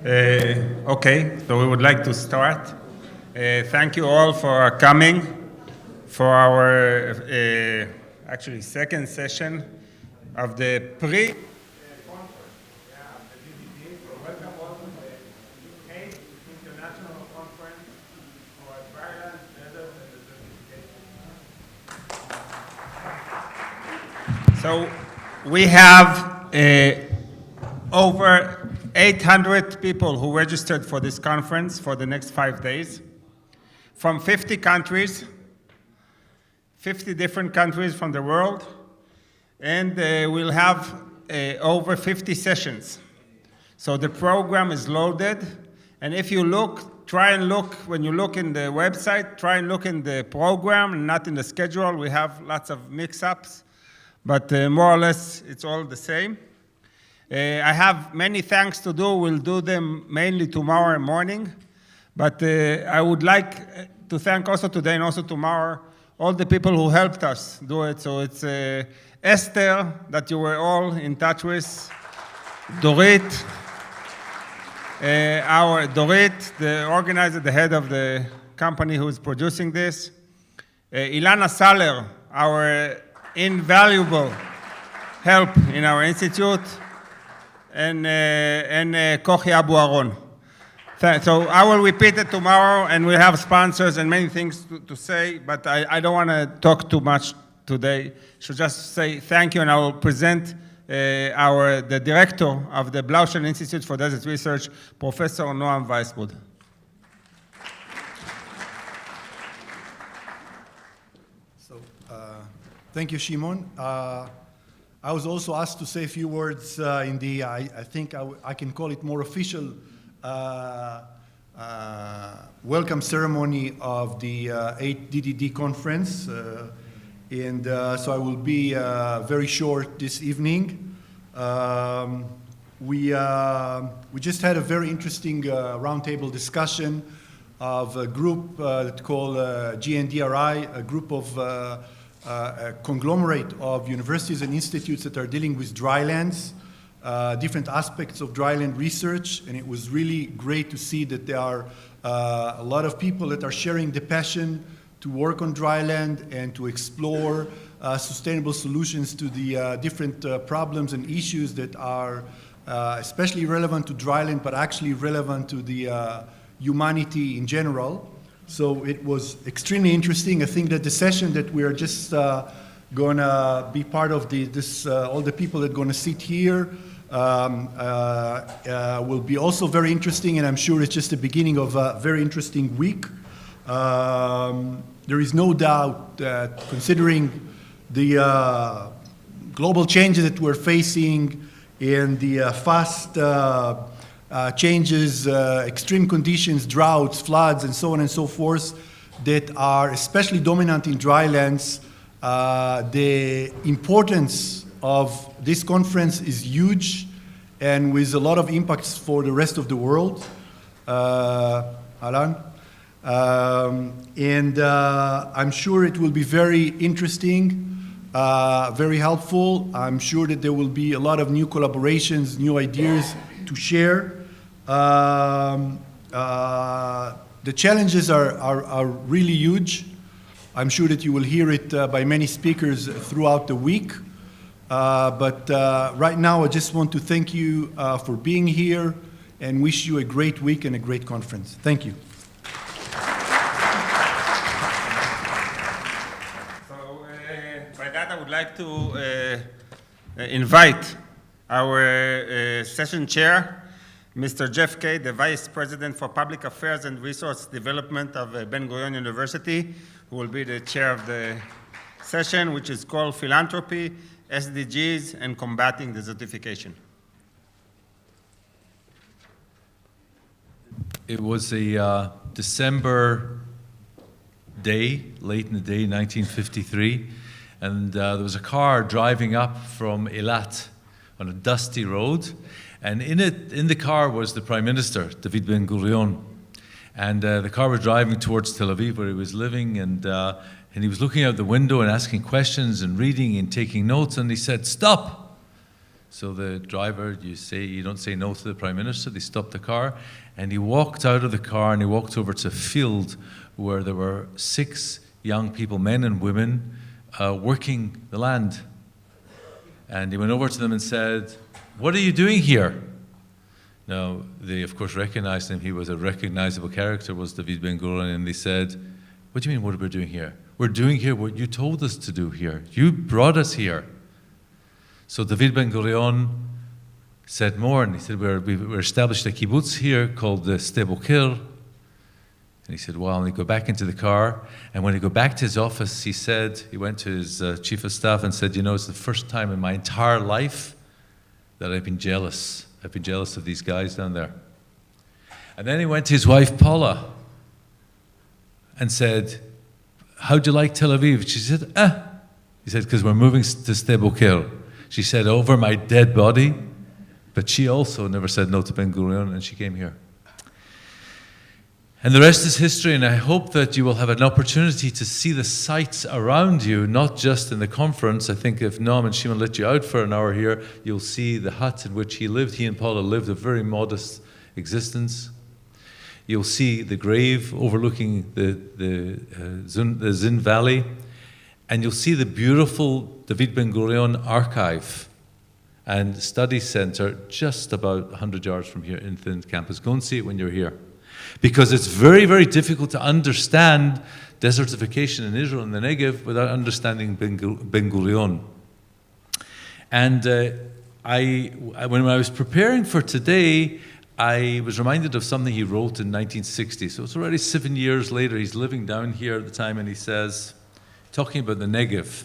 Okay, so we would like to start. Thank you all for coming for our actually second session of the pre-conference of the DDD. Welcome all to the 8th International Conference for Dryland, Desert, and Desertification. So we have over 800 people who registered for this conference for the next 5 days from 50 countries, 50 different countries from the world, and we'll have over 50 sessions. So the program is loaded, and if you look, try and look, when you look in the website, try and look in the program, not in the schedule. We have lots of mix-ups, but more or less it's all the same. I have many thanks to do. We'll do them mainly tomorrow morning. But I would like to thank also today and also tomorrow all the people who helped us do it. So it's Esther, that you were all in touch with, Dorit, the organizer, the head of the company who is producing this, Ilana Saler, our invaluable help in our institute, and Kochi Abu Aron. So I will repeat it tomorrow, and we'll have sponsors and many things to say, but I don't want to talk too much today. So just say thank you, and I will present the director of the Blaustein Institute for Desert Research, Professor Noam Weisbrod. So thank you, Shimon. I was also asked to say a few words in the, I think I can call it more official welcome ceremony of the 8th DDD conference. So I will be very short this evening. We just had a very interesting roundtable discussion of a group called GNDRI, a group of a conglomerate of universities and institutes that are dealing with drylands, different aspects of dryland research, and it was really great to see that there are a lot of people that are sharing the passion to work on dryland and to explore sustainable solutions to the different problems and issues that are especially relevant to dryland, but actually relevant to the humanity in general. So it was extremely interesting. I think that the session that we are just going to be part of, all the people that are going to sit here will be also very interesting, and I'm sure it's just the beginning of a very interesting week. There is no doubt that considering the global changes that we're facing and the fast changes, extreme conditions, droughts, floods, and so on and so forth, that are especially dominant in drylands, the importance of this conference is huge and with a lot of impacts for the rest of the world. Alan? I'm sure it will be very interesting, very helpful. I'm sure that there will be a lot of new collaborations, new ideas to share. The challenges are really huge. I'm sure that you will hear it by many speakers throughout the week. But right now, I just want to thank you for being here and wish you a great week and a great conference. Thank you. So by that, I would like to invite our session chair, Mr. Jeff Kay, the Vice President for Public Affairs and Resource Development of Ben-Gurion University, who will be the chair of the session, which is called Philanthropy, SDGs, and Combating Desertification. It was a December day, late in the day, 1953, and there was a car driving up from Eilat on a dusty road. And in the car was the Prime Minister, David Ben-Gurion. And the car was driving towards Tel Aviv, where he was living, and he was looking out the window and asking questions and reading and taking notes, and he said, "Stop! So the driver, you don't say no to the Prime Minister. They stopped the car, and he walked out of the car and he walked over to a field where there were 6 young people, men and women, working the land. And he went over to them and said, "What are you doing here?" Now, they of course recognized him. He was a recognizable character, was David Ben-Gurion, and they said, "What do you mean, what are we doing here? We're doing here what you told us to do here. You brought us here." So David Ben-Gurion said more, and he said, we established a kibbutz here called the Sde Boker. And he said, well, and he go back into the car, and when he go back to his office, he said, he went to his chief of staff and said, it's the first time in my entire life that I've been jealous. I've been jealous of these guys down there. And then he went to his wife, Paula, and said, how'd you like Tel Aviv? She said, He said, because we're moving to Sde Boker. She said, over my dead body. But she also never said no to Ben-Gurion, and she came here. And the rest is history, and I hope that you will have an opportunity to see the sights around you, not just in the conference. I think if Noam and Shimon let you out for an hour here, you'll see the hut in which he lived. He and Paula lived a very modest existence. You'll see the grave overlooking the Zin Valley, and you'll see the beautiful David Ben-Gurion archive and study center just about 100 yards from here in the campus. Go and see it when you're here. Because it's very, very difficult to understand desertification in Israel and the Negev without understanding Ben-Gurion. And when I was preparing for today, I was reminded of something he wrote in 1960. So it's already 7 years later. He's living down here at the time, and he says, talking about the Negev,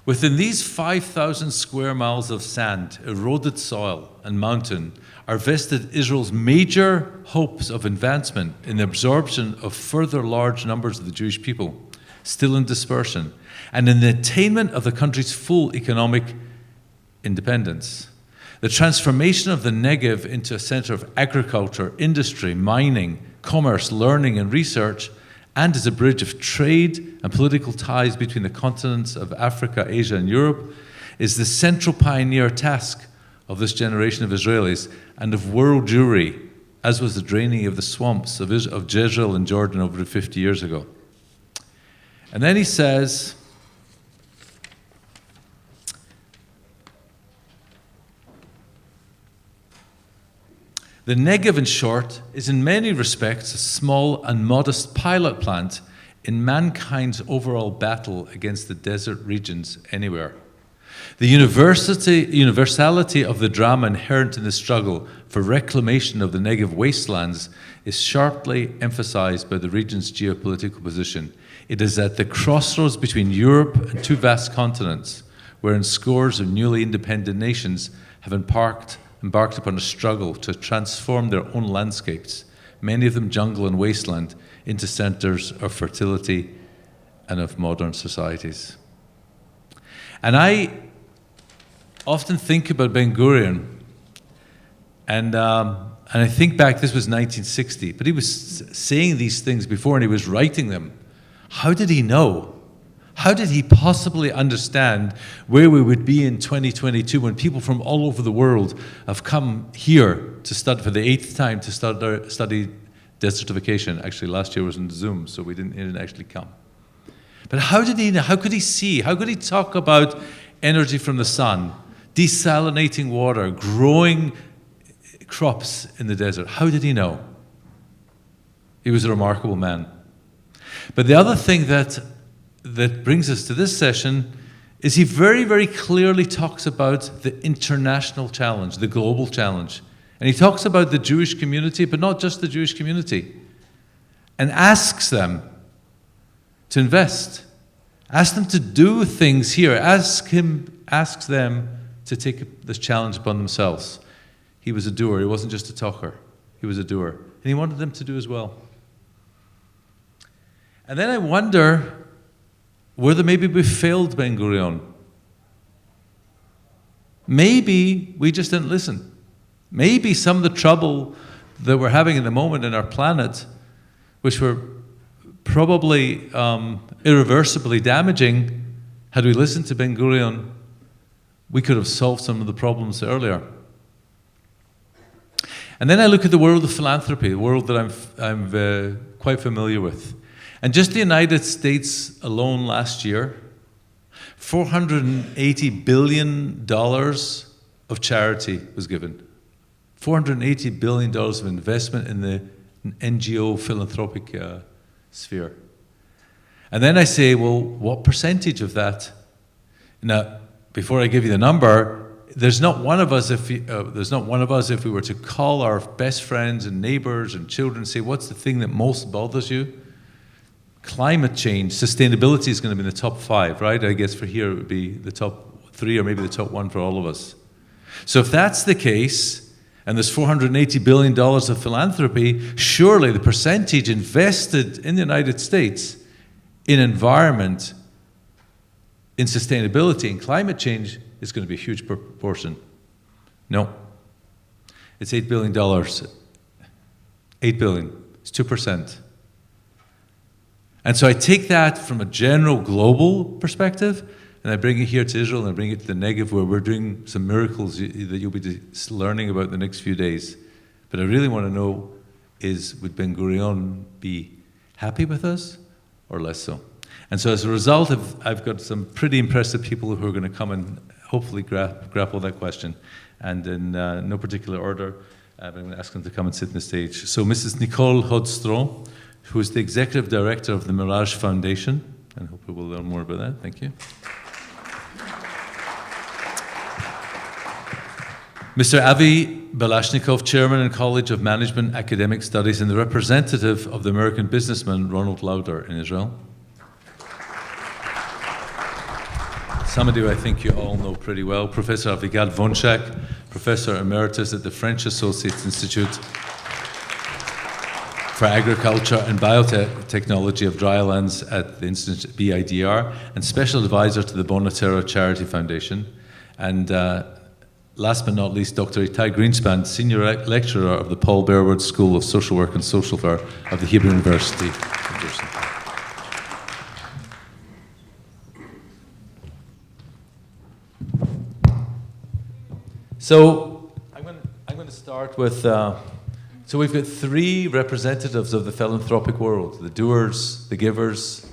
within these 5,000 square miles of sand, eroded soil, and mountain are vested Israel's major hopes of advancement in the absorption of further large numbers of the Jewish people, still in dispersion, and in the attainment of the country's full economic independence. The transformation of the Negev into a center of agriculture, industry, mining, commerce, learning, and research, and as a bridge of trade and political ties between the continents of Africa, Asia, and Europe, is the central pioneer task of this generation of Israelis and of world Jewry, as was the draining of the swamps of Jezreel and Jordan over 50 years ago. And then he says, the Negev, in short, is in many respects a small and modest pilot plant in mankind's overall battle against the desert regions anywhere. The universality of the drama inherent in the struggle for reclamation of the Negev wastelands is sharply emphasized by the region's geopolitical position. It is at the crossroads between Europe and 2 vast continents, wherein scores of newly independent nations have embarked upon a struggle to transform their own landscapes, many of them jungle and wasteland, into centers of fertility and of modern societies. And I often think about Ben-Gurion, and I think back, this was 1960, but he was saying these things before and he was writing them. How did he know? How did he possibly understand where we would be in 2022 when people from all over the world have come here to study for the 8th time to study desertification? Actually, last year was on Zoom, so he didn't actually come. But how did he know? How could he see? How could he talk about energy from the sun, desalinating water, growing crops in the desert? How did he know? He was a remarkable man. But the other thing that brings us to this session is he very, very clearly talks about the international challenge, the global challenge. And he talks about the Jewish community, but not just the Jewish community, and asks them to invest, asks them to do things here, asks them to take this challenge upon themselves. He was a doer. He wasn't just a talker. He was a doer. And he wanted them to do as well. And then I wonder whether maybe we failed Ben-Gurion. Maybe we just didn't listen. Maybe some of the trouble that we're having in the moment in our planet, which were probably irreversibly damaging, had we listened to Ben-Gurion, we could have solved some of the problems earlier. And then I look at the world of philanthropy, the world that I'm quite familiar with. And just the United States alone last year, $480 billion of charity was given. $480 billion of investment in the NGO philanthropic sphere. And then I say, well, what percentage of that? Now, before I give you the number, there's not one of us if we were to call our best friends and neighbors and children and say, what's the thing that most bothers you? Climate change, sustainability is going to be in the top 5, right? I guess for here it would be the top 3 or maybe the top 1 for all of us. So if that's the case, and there's $480 billion of philanthropy, surely the percentage invested in the United States in environment, in sustainability, in climate change is going to be a huge proportion. No. It's $8 billion. $8 billion. It's 2%. And so I take that from a general global perspective, and I bring it here to Israel, and I bring it to the Negev, where we're doing some miracles that you'll be learning about the next few days. But I really want to know is, would Ben Gurion be happy with us or less so? And so as a result, I've got some pretty impressive people who are going to come and hopefully grapple that question. And in no particular order, I'm going to ask them to come and sit on the stage. So Mrs. Nicole Hodstro, who is the Executive Director of the Mirage Foundation, and hopefully we'll learn more about that. Thank you. Mr. Avi Balashnikov, Chairman in College of Management Academic Studies and the representative of the American businessman Ronald Lauder in Israel. Somebody who I think you all know pretty well, Professor Avigal Vonchak, Professor Emeritus at the French Associates Institute for Agriculture and Biotechnology of Drylands at the Institute BIDR, and Special Advisor to the Bonatera Charity Foundation. And last but not least, Dr. Itai Greenspan, Senior Lecturer of the Paul Bearwood School of Social Work and Social Care of the Hebrew University of Jerusalem. So I'm going to start with, so we've got 3 representatives of the philanthropic world, the doers, the givers,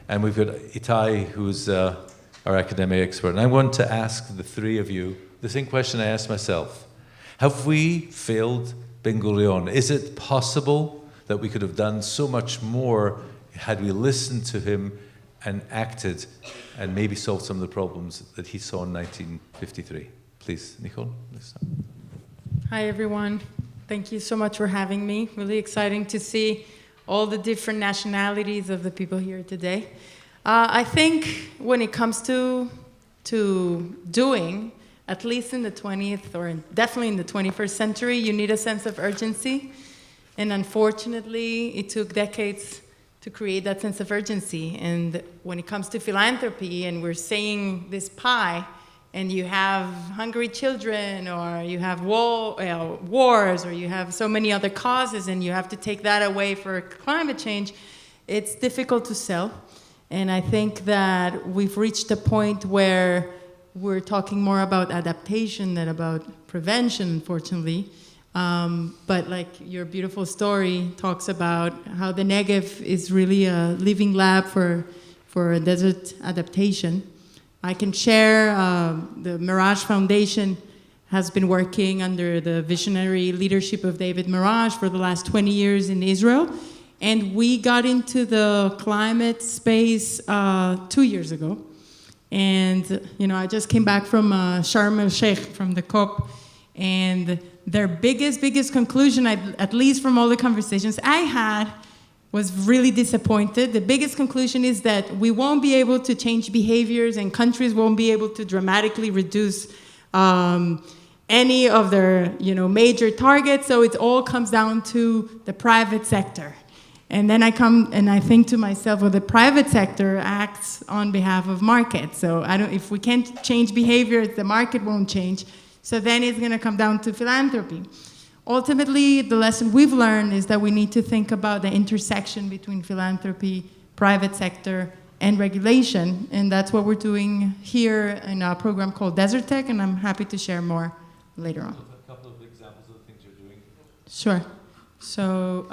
and we've got Itai, who's our academic expert. And I want to ask the 3 of you the same question I asked myself. Have we failed Ben Gurion? Is it possible that we could have done so much more had we listened to him and acted and maybe solved some of the problems that he saw in 1953? Please, Nicole. Hi, everyone. Thank you so much for having me. Really exciting to see all the different nationalities of the people here today. I think when it comes to doing, at least in the 20th or definitely in the 21st century, you need a sense of urgency. And unfortunately, it took decades to create that sense of urgency. And when it comes to philanthropy, and we're saying this pie, and you have hungry children, or you have wars, or you have so many other causes, and you have to take that away for climate change, it's difficult to sell. And I think that we've reached a point where we're talking more about adaptation than about prevention, unfortunately. But like your beautiful story talks about how the Negev is really a living lab for desert adaptation. I can share the Mirage Foundation has been working under the visionary leadership of David Mirage for the last 20 years in Israel. And we got into the climate space 2 years ago. And, I just came back from Sharm el-Sheikh, from the COP. And their biggest conclusion, at least from all the conversations I had, was really disappointed. The biggest conclusion is that we won't be able to change behaviors, and countries won't be able to dramatically reduce any of their major targets. So it all comes down to the private sector. And then I come and I think to myself, well, the private sector acts on behalf of markets. So if we can't change behavior, the market won't change. So then it's going to come down to philanthropy. Ultimately, the lesson we've learned is that we need to think about the intersection between philanthropy, private sector, and regulation. And that's what we're doing here in a program called Desert Tech, and I'm happy to share more later on. A couple of examples of the things you're doing. Sure. So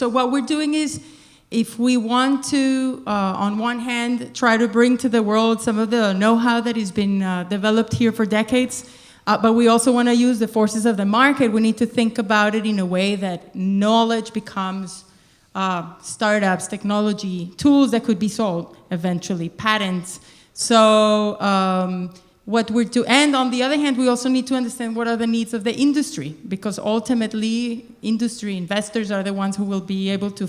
what we're doing is, if we want to, on one hand, try to bring to the world some of the know-how that has been developed here for decades, but we also want to use the forces of the market, we need to think about it in a way that knowledge becomes startups, technology, tools that could be sold eventually, patents. So what we're doing, and on the other hand, we also need to understand what are the needs of the industry, because ultimately, industry investors are the ones who will be able to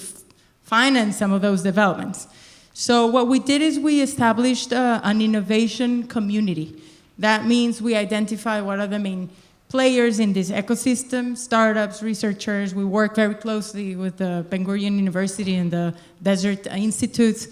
finance some of those developments. So what we did is we established an innovation community. That means we identify what are the main players in this ecosystem, startups, researchers. We work very closely with the Ben Gurion University and the Desert Institutes.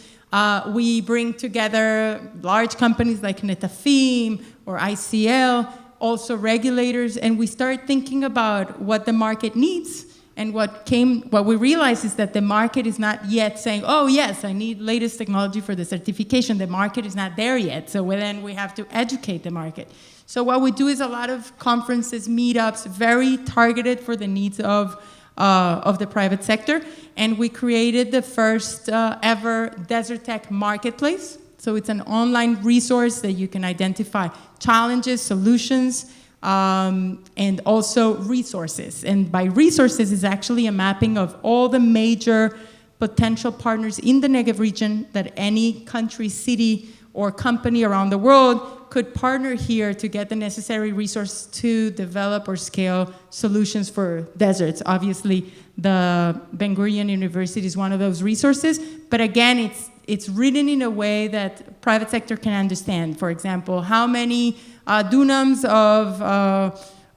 We bring together large companies like Netafim or ICL, also regulators, and we start thinking about what the market needs. And what we realized is that the market is not yet saying, oh yes, I need latest technology for the certification. The market is not there yet, so then we have to educate the market. So what we do is a lot of conferences, meetups, very targeted for the needs of the private sector. And we created the first ever Desert Tech Marketplace. So it's an online resource that you can identify challenges, solutions, and also resources. And by resources is actually a mapping of all the major potential partners in the Negev region that any country, city, or company around the world could partner here to get the necessary resource to develop or scale solutions for deserts. Obviously, the Ben Gurion University is one of those resources, but again, it's written in a way that private sector can understand. For example, how many dunams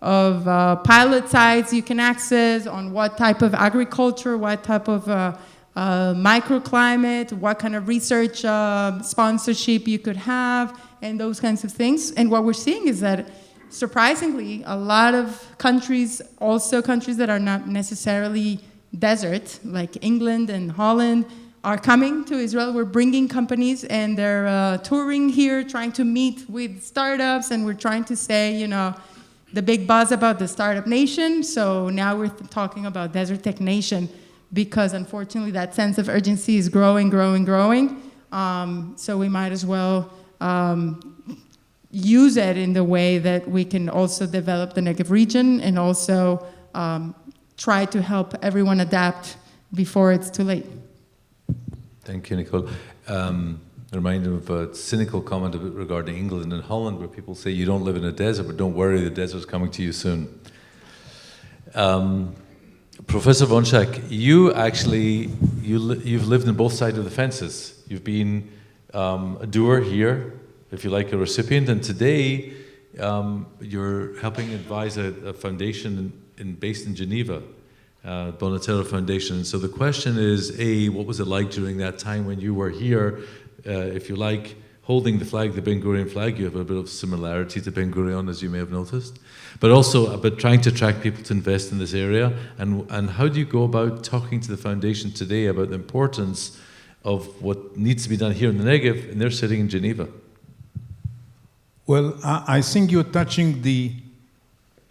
of pilot sites you can access, on what type of agriculture, what type of microclimate, what kind of research sponsorship you could have, and those kinds of things. And what we're seeing is that, surprisingly, a lot of countries, also countries that are not necessarily desert, like England and Holland, are coming to Israel. We're bringing companies and they're touring here, trying to meet with startups, and we're trying to say, you know, the big buzz about the startup nation. So now we're talking about Desert Tech Nation, because unfortunately that sense of urgency is growing. So we might as well use it in the way that we can also develop the Negev region and also try to help everyone adapt before it's too late. Thank you, Nicole. Remind me of a cynical comment regarding England and Holland, where people say you don't live in a desert, but don't worry, the desert's coming to you soon. Professor Vonschak, you've lived on both sides of the fences. You've been a doer here, if you like, a recipient, and today you're helping advise a foundation based in Geneva, Bonatera Foundation. So the question is, A, what was it like during that time when you were here, if you like, holding the flag, the Ben Gurion flag? You have a bit of similarity to Ben Gurion, as you may have noticed, but also about trying to attract people to invest in this area. And how do you go about talking to the foundation today about the importance of what needs to be done here in the Negev, and they're sitting in Geneva? Well, I think you're touching the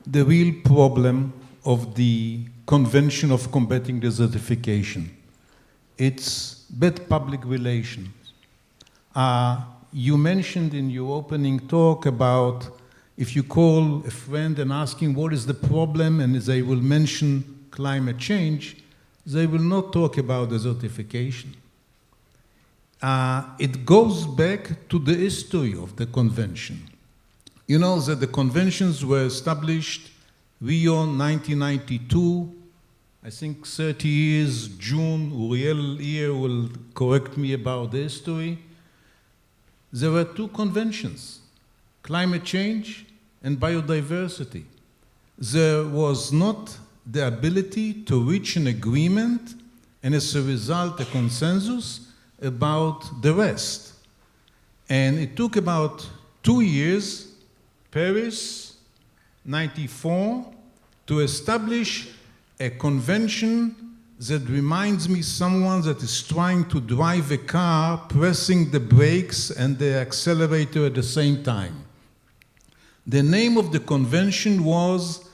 real problem of the Convention of Combating Desertification. It's bad public relations. You mentioned in your opening talk about if you call a friend and ask him what is the problem, and they will mention climate change, they will not talk about desertification. It goes back to the history of the convention. You know that the conventions were established Rio 1992, I think 30 years, June, Uriel here will correct me about the history. There were two conventions, climate change and biodiversity. There was not the ability to reach an agreement and as a result a consensus about the rest. And it took about 2 years, Paris, 94, to establish a convention that reminds me someone that is trying to drive a car, pressing the brakes and the accelerator at the same time. The name of the convention was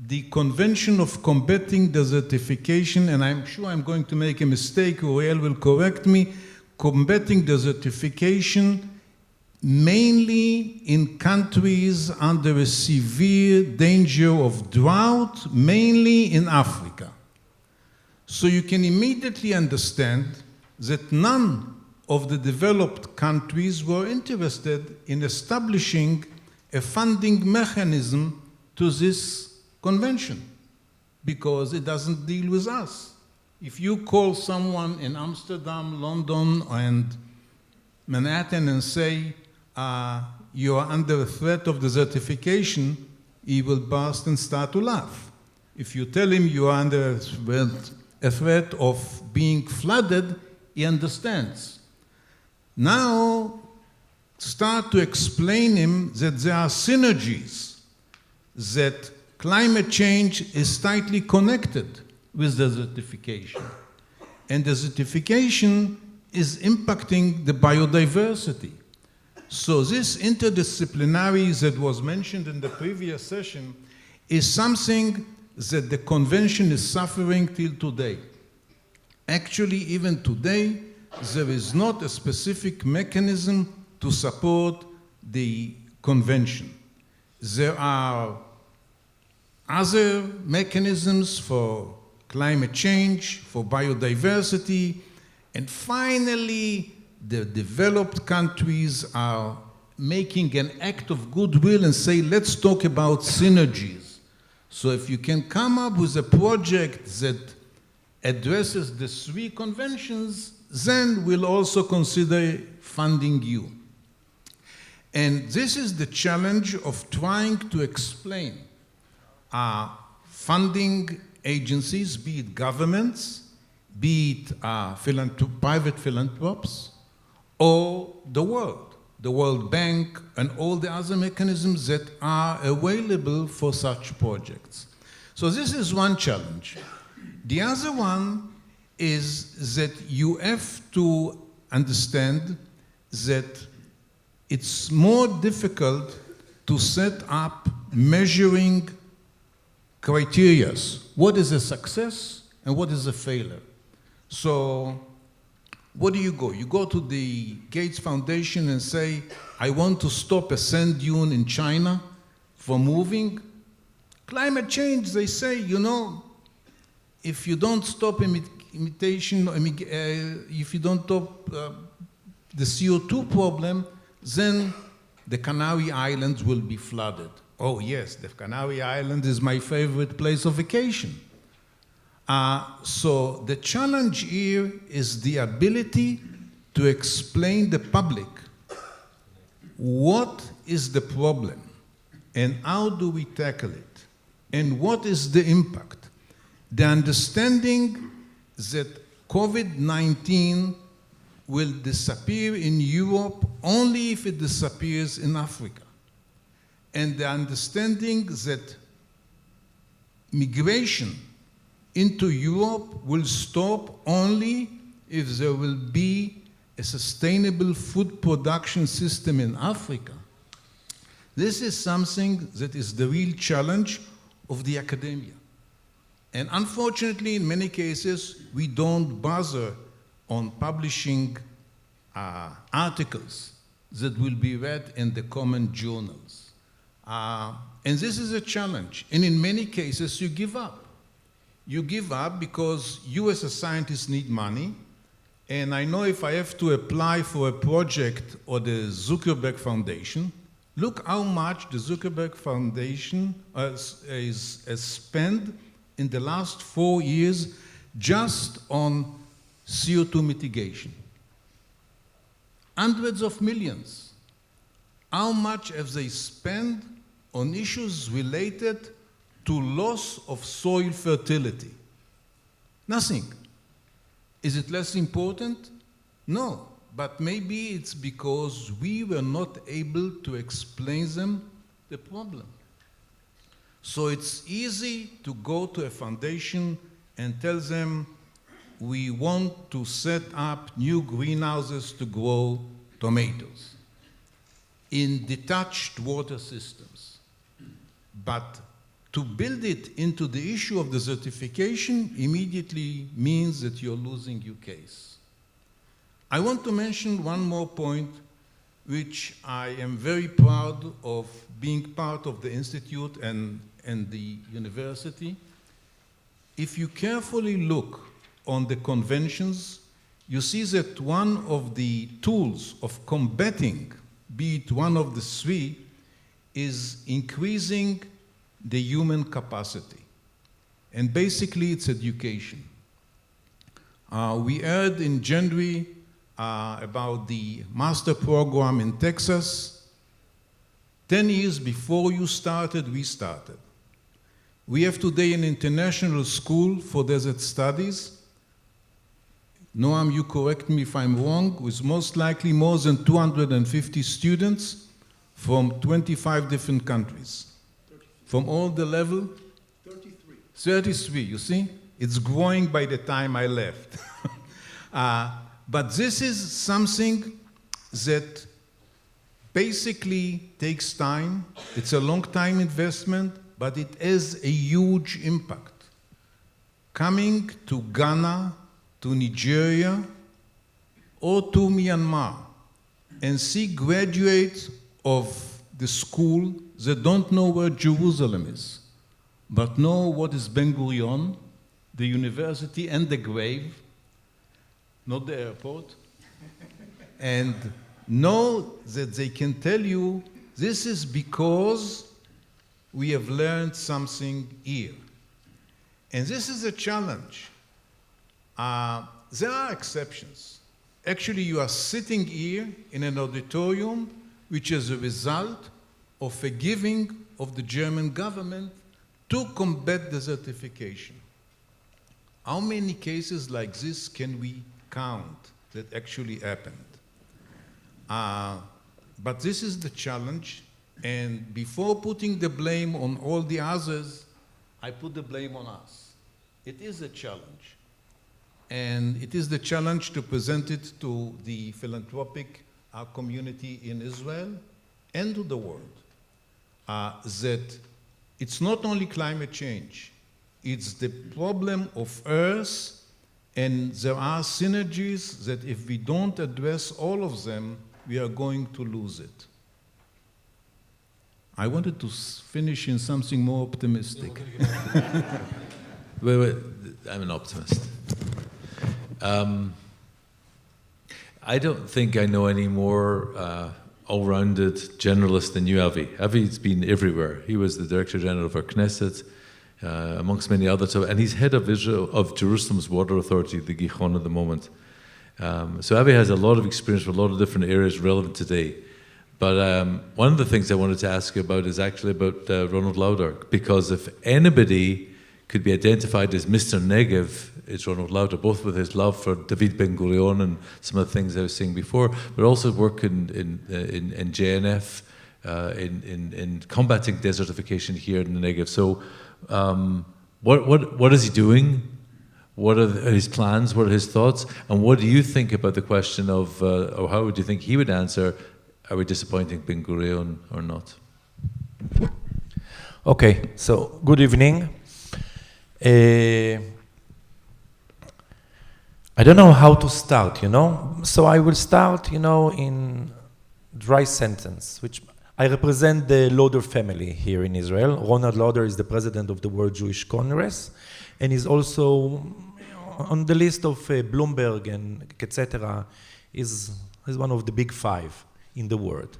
the Convention of Combating Desertification, and I'm sure I'm going to make a mistake, Uriel will correct me, combating desertification mainly in countries under a severe danger of drought, mainly in Africa. So you can immediately understand that none of the developed countries were interested in establishing a funding mechanism to this convention because it doesn't deal with us. If you call someone in Amsterdam, London, and Manhattan and say, you are under a threat of desertification, he will burst and start to laugh. If you tell him you are under a threat of being flooded, he understands. Now, start to explain him that there are synergies, that climate change is tightly connected with desertification. And desertification is impacting the biodiversity. So this interdisciplinary that was mentioned in the previous session is something that the convention is suffering till today. Actually, even today, there is not a specific mechanism to support the convention. There are other mechanisms for climate change, for biodiversity, and finally, the developed countries are making an act of goodwill and say, let's talk about synergies. So if you can come up with a project that addresses the three conventions, then we'll also consider funding you. And this is the challenge of trying to explain funding agencies, be it governments, be it private philanthropists, or the World Bank, and all the other mechanisms that are available for such projects. So this is one challenge. The other one is that you have to understand that it's more difficult to set up measuring criteria. What is a success and what is a failure? So where do you go? You go to the Gates Foundation and say, I want to stop a sand dune in China from moving. Climate change, they say, you know, if you don't stop if you don't stop the CO2 problem, then the Canary Islands will be flooded. Oh yes, the Canary Island is my favorite place of vacation. So the challenge here is the ability to explain the public what is the problem and how do we tackle it and what is the impact. The understanding that COVID-19 will disappear in Europe only if it disappears in Africa. And the understanding that migration into Europe will stop only if there will be a sustainable food production system in Africa. This is something that is the real challenge of the academia. And unfortunately, in many cases, we don't bother on publishing articles that will be read in the common journals. And this is a challenge. And in many cases, you give up. You give up because you as a scientist need money. And I know if I have to apply for a project or the Zuckerberg Foundation, look how much the Zuckerberg Foundation has spent in the last 4 years just on CO2 mitigation. Hundreds of millions. How much have they spent on issues related to loss of soil fertility? Nothing. Is it less important? No, but maybe it's because we were not able to explain them the problem. So it's easy to go to a foundation and tell them, we want to set up new greenhouses to grow tomatoes in detached water systems. But to build it into the issue of desertification immediately means that you're losing your case. I want to mention one more point, which I am very proud of being part of the Institute and the university. If you carefully look on the conventions, you see that one of the tools of combating, be it one of the three, is increasing the human capacity. And basically, it's education. We heard in January about the master program in Texas. 10 years before you started, we started. We have today an international school for desert studies. Noam, you correct me if I'm wrong, with most likely more than 250 students from 25 different countries. 33. From all the level? 33. 33, you see? It's growing by the time I left. But this is something that basically takes time. It's a long time investment, but it has a huge impact. Coming to Ghana, to Nigeria, or to Myanmar, and see graduates of the school that don't know where Jerusalem is, but know what is Ben Gurion, the university and the grave, not the airport, and know that they can tell you, this is because we have learned something here. And this is a challenge. There are exceptions. Actually, you are sitting here in an auditorium which is a result of a giving of the German government to combat desertification. How many cases like this can we count that actually happened? But this is the challenge, and before putting the blame on all the others, I put the blame on us. It is a challenge. And it is the challenge to present it to the philanthropic community in Israel and to the world, that it's not only climate change, it's the problem of Earth, and there are synergies that if we don't address all of them, we are going to lose it. I wanted to finish in something more optimistic. Wait, I'm an optimist. I don't think I know any more all-rounded generalist than you, Avi. Avi's been everywhere. He was the Director General of our Knesset, amongst many others, and he's head of Israel, of Jerusalem's water authority, the Gichon at the moment. So Avi has a lot of experience with a lot of different areas relevant today. But one of the things I wanted to ask you about is actually about Ronald Lauder, because if anybody could be identified as Mr. Negev, it's Ronald Lauder, both with his love for David Ben-Gurion and some of the things I was saying before, but also work in JNF, in combating desertification here in the Negev. So what is he doing? What are his plans? What are his thoughts? And what do you think about the question of, or how would you think he would answer, are we disappointing Ben-Gurion or not? Okay, so good evening. I don't know how to start, So I will start, in dry sentence, which I represent the Lauder family here in Israel. Ronald Lauder is the president of the World Jewish Congress, and is also on the list of Bloomberg and etc. is one of the big five in the world.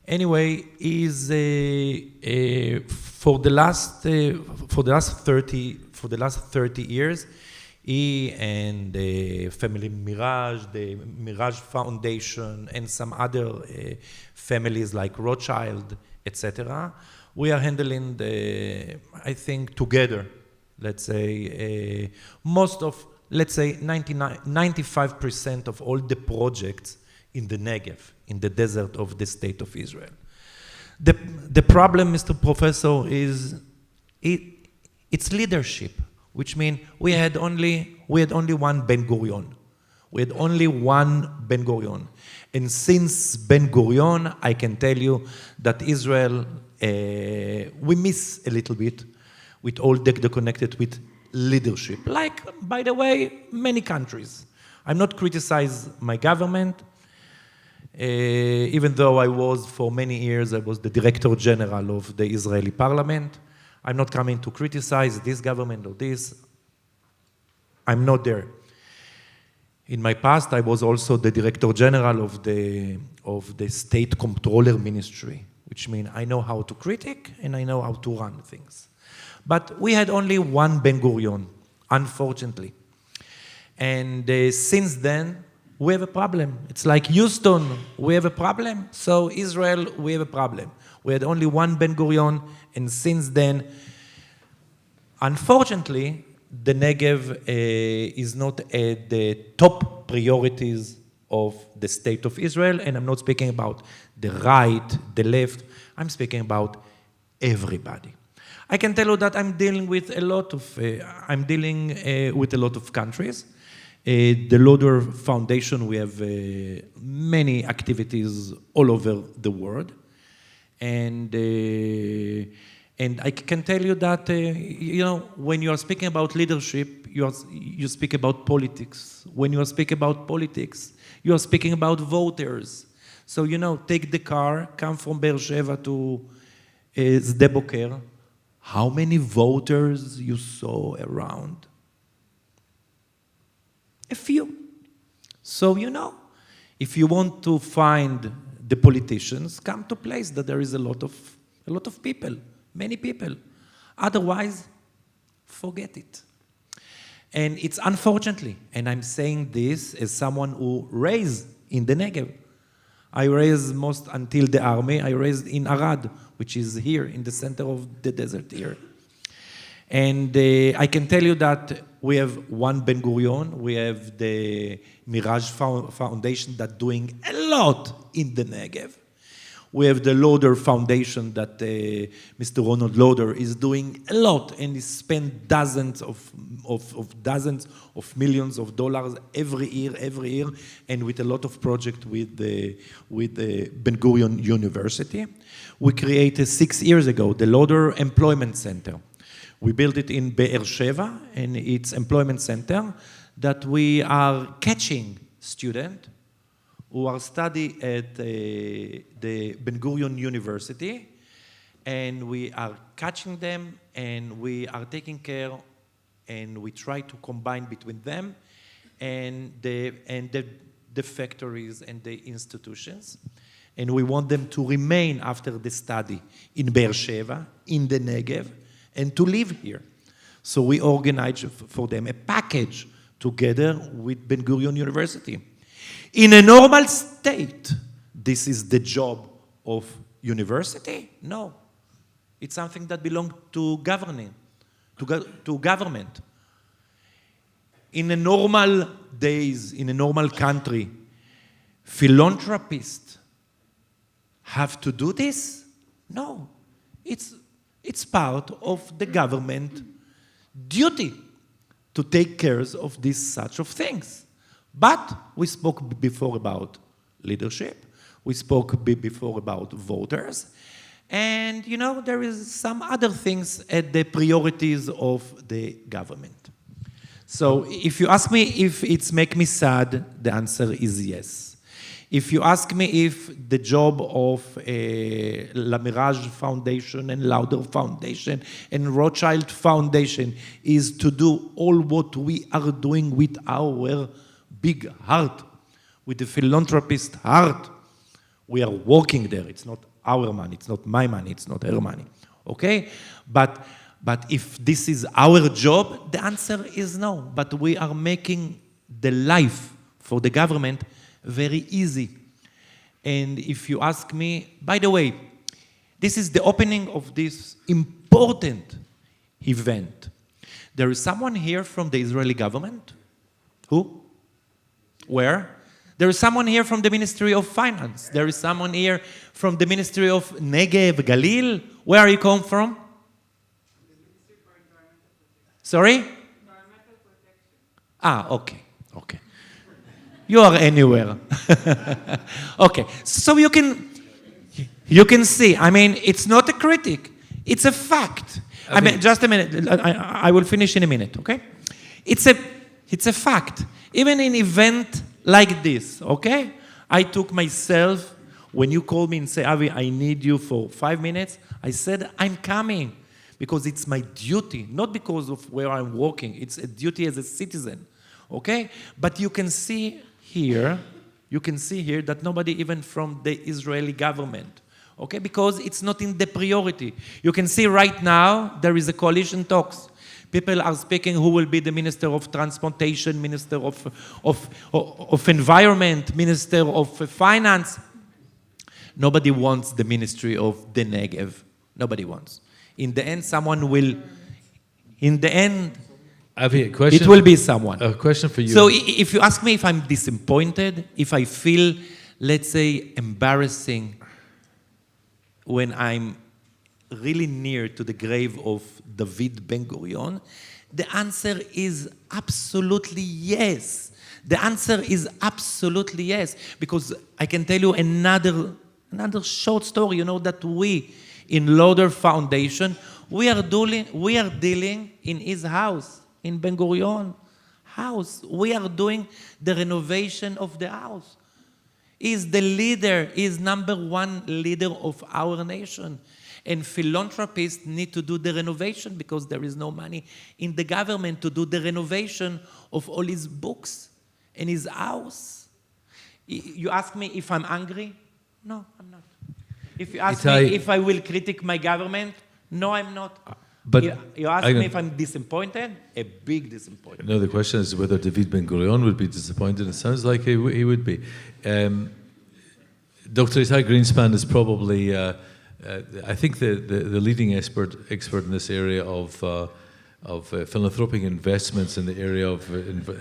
Anyway, is for the last 30 years, he and the family Mirage, the Mirage Foundation, and some other families like Rothschild, etc. We are handling I think together, let's say, most of, let's say 95% of all the projects in the Negev, in the desert of the state of Israel. The problem, Mr. Professor, is it's leadership. which means we had only one Ben Gurion. We had only one Ben Gurion. And since Ben Gurion, I can tell you that Israel, we miss a little bit with all the connected with leadership. Like, by the way, many countries. I'm not criticizing my government, even though for many years, I was the Director General of the Israeli Parliament. I'm not coming to criticize this government or this. I'm not there. In my past, I was also the Director General of the State Comptroller Ministry, which means I know how to critique and I know how to run things. But we had only one Ben Gurion, unfortunately. And since then, we have a problem. It's like Houston, we have a problem. So Israel, we have a problem. We had only one Ben Gurion, and since then, unfortunately, the Negev is not at the top priorities of the state of Israel, and I'm not speaking about the right, the left, I'm speaking about everybody. I can tell you that I'm dealing with a lot of countries. The Loder Foundation, we have many activities all over the world. And I can tell you that, when you are speaking about leadership, you speak about politics. When you are speaking about politics, you are speaking about voters. So, take the car, come from Beersheba to Sde Boker. How many voters you saw around? A few. So, if you want to find the politicians, come to a place that there is a lot of people, many people. Otherwise, forget it. And it's unfortunately, and I'm saying this as someone who raised in the Negev. I raised most until the army, I raised in Arad, which is here in the center of the desert here. And I can tell you that we have one Ben Gurion, we have the Mirage Foundation that doing a lot in the Negev. We have the Loder Foundation that Mr. Ronald Loder is doing a lot, and he spent dozens of millions of dollars every year, and with a lot of projects with the Ben Gurion University. We created 6 years ago the Loder Employment Center. We built it in Beersheba, and it's employment center that we are catching students who are studying at the Ben Gurion University, and we are catching them, and we are taking care, and we try to combine between them and the factories and the institutions. And we want them to remain after the study in Beersheba, in the Negev, and to live here. So we organize for them a package together with Ben Gurion University. In a normal state, this is the job of university? No. It's something that belongs to government. In a normal days, in a normal country, philanthropists have to do this? No. It's part of the government duty to take care of these such of things. But we spoke before about leadership. We spoke before about voters. And, there is some other things at the priorities of the government. So if you ask me if it's make me sad, the answer is yes. If you ask me if the job of La Mirage Foundation and Lauder Foundation and Rothschild Foundation is to do all what we are doing with our big heart, with the philanthropist heart, we are working there. It's not our money, it's not my money, it's not her money, okay? But if this is our job, the answer is no. But we are making the life for the government very easy. And if you ask me, by the way, this is the opening of this important event. There is someone here from the Israeli government? Who? Where? There is someone here from the Ministry of Finance. There is someone here from the Ministry of Negev, Galil. Where are you come from? Sorry? Okay. You are anywhere. Okay, so you can see, I mean, it's not a critic, it's a fact. I mean, just a minute, I will finish in a minute, okay? It's a fact. Even in event like this, okay? I took myself, when you called me and say, Avi, I need you for 5 minutes, I said, I'm coming. Because it's my duty, not because of where I'm working. It's a duty as a citizen, okay? But you can see here that nobody even from the Israeli government, okay? Because it's not in the priority. You can see right now there is a coalition talks. People are speaking who will be the Minister of Transportation, Minister of Environment, Minister of Finance. Nobody wants the Ministry of the Negev. Nobody wants. In the end, someone will. In the end, Avi, a question, it will be someone. A question for you. So if you ask me if I'm disappointed, if I feel, let's say, embarrassing when I'm really near to the grave of David Ben-Gurion, the answer is absolutely yes. The answer is absolutely yes. Because I can tell you another short story, you know, that we, in Lauder Foundation, we are dealing in his house, in Ben-Gurion house. We are doing the renovation of the house. He's the leader, he's #1 leader of our nation. And philanthropists need to do the renovation because there is no money in the government to do the renovation of all his books and his house. You ask me if I'm angry? No, I'm not. If you ask me if I will critique my government, no, I'm not. But you ask me if I'm disappointed? A big disappointment. No, the question is whether David Ben-Gurion would be disappointed. It sounds like he would be. Dr. Itai Greenspan is probably, I think, the leading expert in this area of philanthropic investments in the area of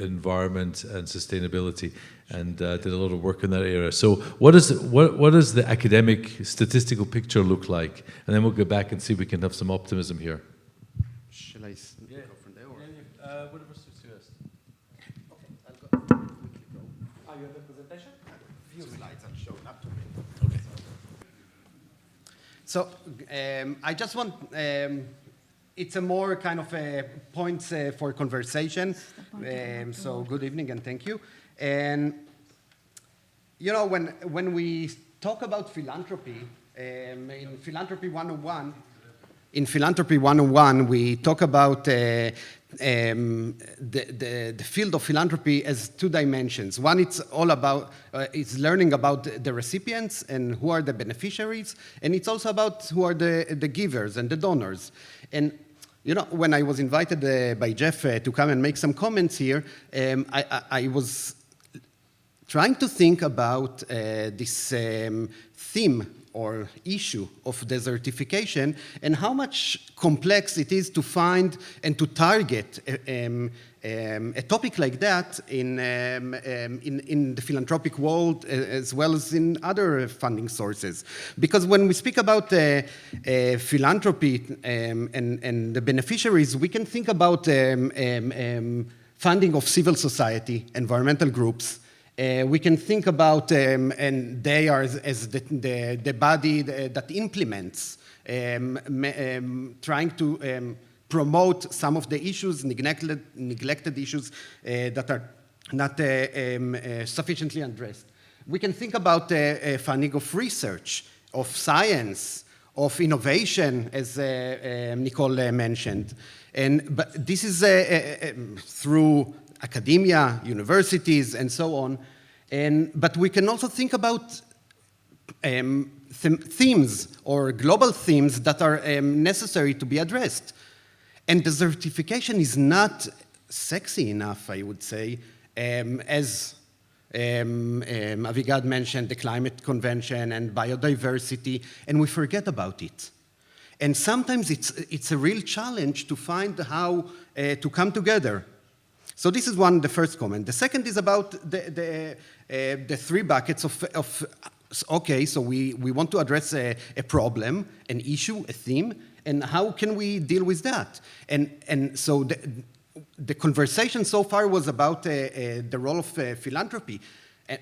environment and sustainability, and did a lot of work in that area. So what does the academic statistical picture look like? And then we'll go back and see if we can have some optimism here. Shall I go from there? Or? Whatever suits you best. Okay, I'll go. Quickly go. You have a presentation? Few slides are shown up to me. Okay. So I just want, it's a more kind of points for conversation. So good evening and thank you. And you know, when we talk about philanthropy, in Philanthropy 101, we talk about the field of philanthropy as 2 dimensions. One, it's all about, it's learning about the recipients and who are the beneficiaries, and it's also about who are the givers and the donors. And you know, when I was invited by Jeff to come and make some comments here, I was trying to think about this theme or issue of desertification and how much complex it is to find and to target a topic like that in the philanthropic world as well as in other funding sources. Because when we speak about philanthropy and the beneficiaries, we can think about funding of civil society, environmental groups. We can think about, and they are as the body that implements, trying to promote some of the issues, neglected issues that are not sufficiently addressed. We can think about funding of research, of science, of innovation, as Nicole mentioned. But this is through academia, universities, and so on. But we can also think about themes or global themes that are necessary to be addressed. And desertification is not sexy enough, I would say, as Avigad mentioned, the climate convention and biodiversity, and we forget about it. And sometimes it's a real challenge to find how to come together. So this is the first comment. The second is about the 3 buckets of okay, so we want to address a problem, an issue, a theme, and how can we deal with that? And so the conversation so far was about the role of philanthropy.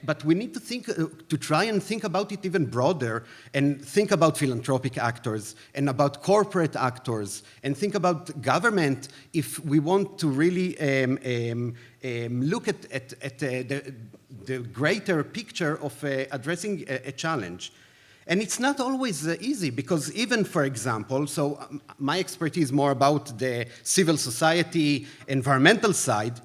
But we need to think, to try and think about it even broader, and think about philanthropic actors, and about corporate actors, and think about government if we want to really look at the greater picture of addressing a challenge. And it's not always easy, because even, for example, so my expertise is more about the civil society, environmental side.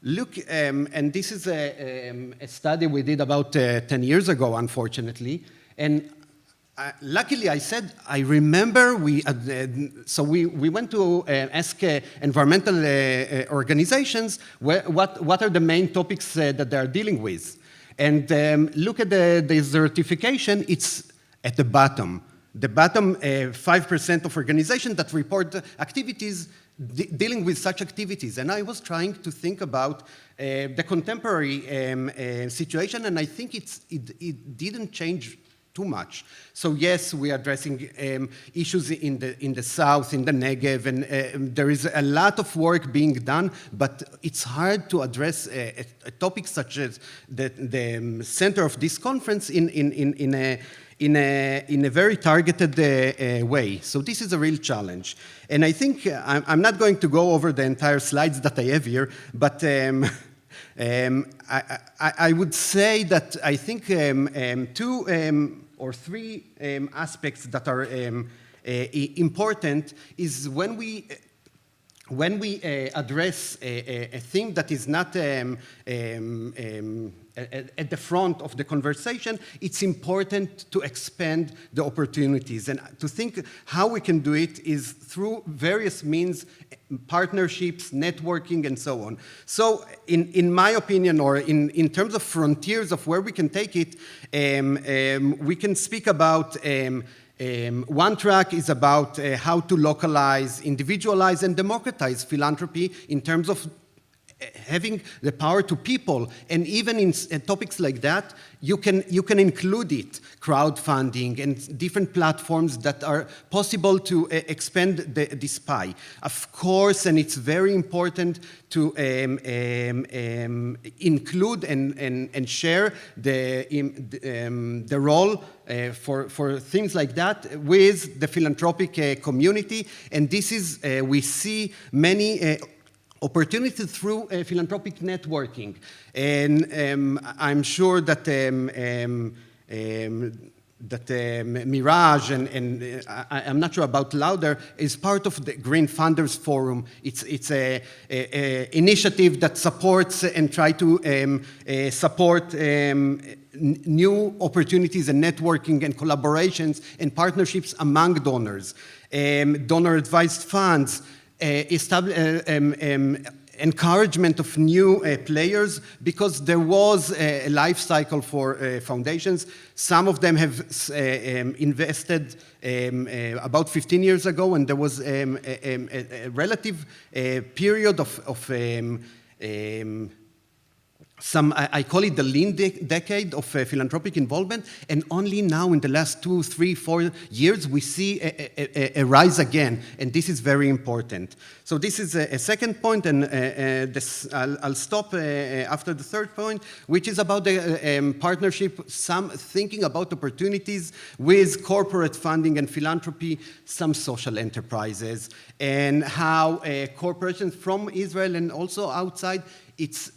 Look, and this is a study we did about 10 years ago, unfortunately. And luckily, I remember we went to ask environmental organizations what are the main topics that they are dealing with. And look at the desertification, it's at the bottom. The bottom 5% of organizations that report activities dealing with such activities. And I was trying to think about the contemporary situation, and I think it didn't change too much. So yes, we are addressing issues in the south, in the Negev, and there is a lot of work being done, but it's hard to address a topic such as the center of this conference in a very targeted way. So this is a real challenge. And I think I'm not going to go over the entire slides that I have here, but I would say that I think two or three aspects that are important is when we address a theme that is not at the front of the conversation, it's important to expand the opportunities. And to think how we can do it is through various means, partnerships, networking, and so on. So in my opinion, or in terms of frontiers of where we can take it, we can speak about one track is about how to localize, individualize, and democratize philanthropy in terms of having the power to people. And even in topics like that, you can include it, crowdfunding and different platforms that are possible to expand this pie. Of course, and it's very important to include and share the role for things like that with the philanthropic community. And this is, we see many opportunity through philanthropic networking. And I'm sure that Mirage and I'm not sure about Lauder is part of the Green Funders Forum. It's a initiative that supports and try to support new opportunities and networking and collaborations and partnerships among donors, donor-advised funds, encouragement of new players, because there was a life cycle for foundations. Some of them have invested about 15 years ago, and there was a relative period of I call it the lean decade of philanthropic involvement, and only now in the last 2, 3, 4 years we see a rise again, and this is very important. So this is a second point, and I'll stop after the third point, which is about the partnership, some thinking about opportunities with corporate funding and philanthropy, some social enterprises, and how corporations from Israel and also outside, it's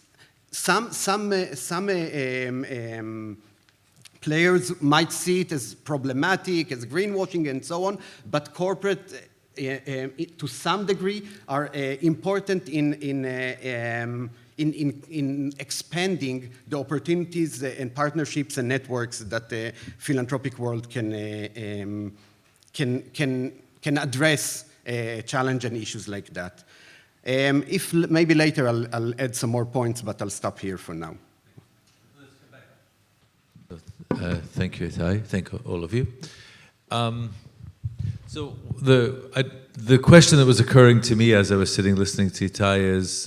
some players might see it as problematic, as greenwashing and so on, but corporate, to some degree, are important in expanding the opportunities and partnerships and networks that the philanthropic world can address challenge and issues like that. If maybe later I'll add some more points, but I'll stop here for now. Thank you, Itai. Thank all of you. So the question that was occurring to me as I was sitting listening to Itai is,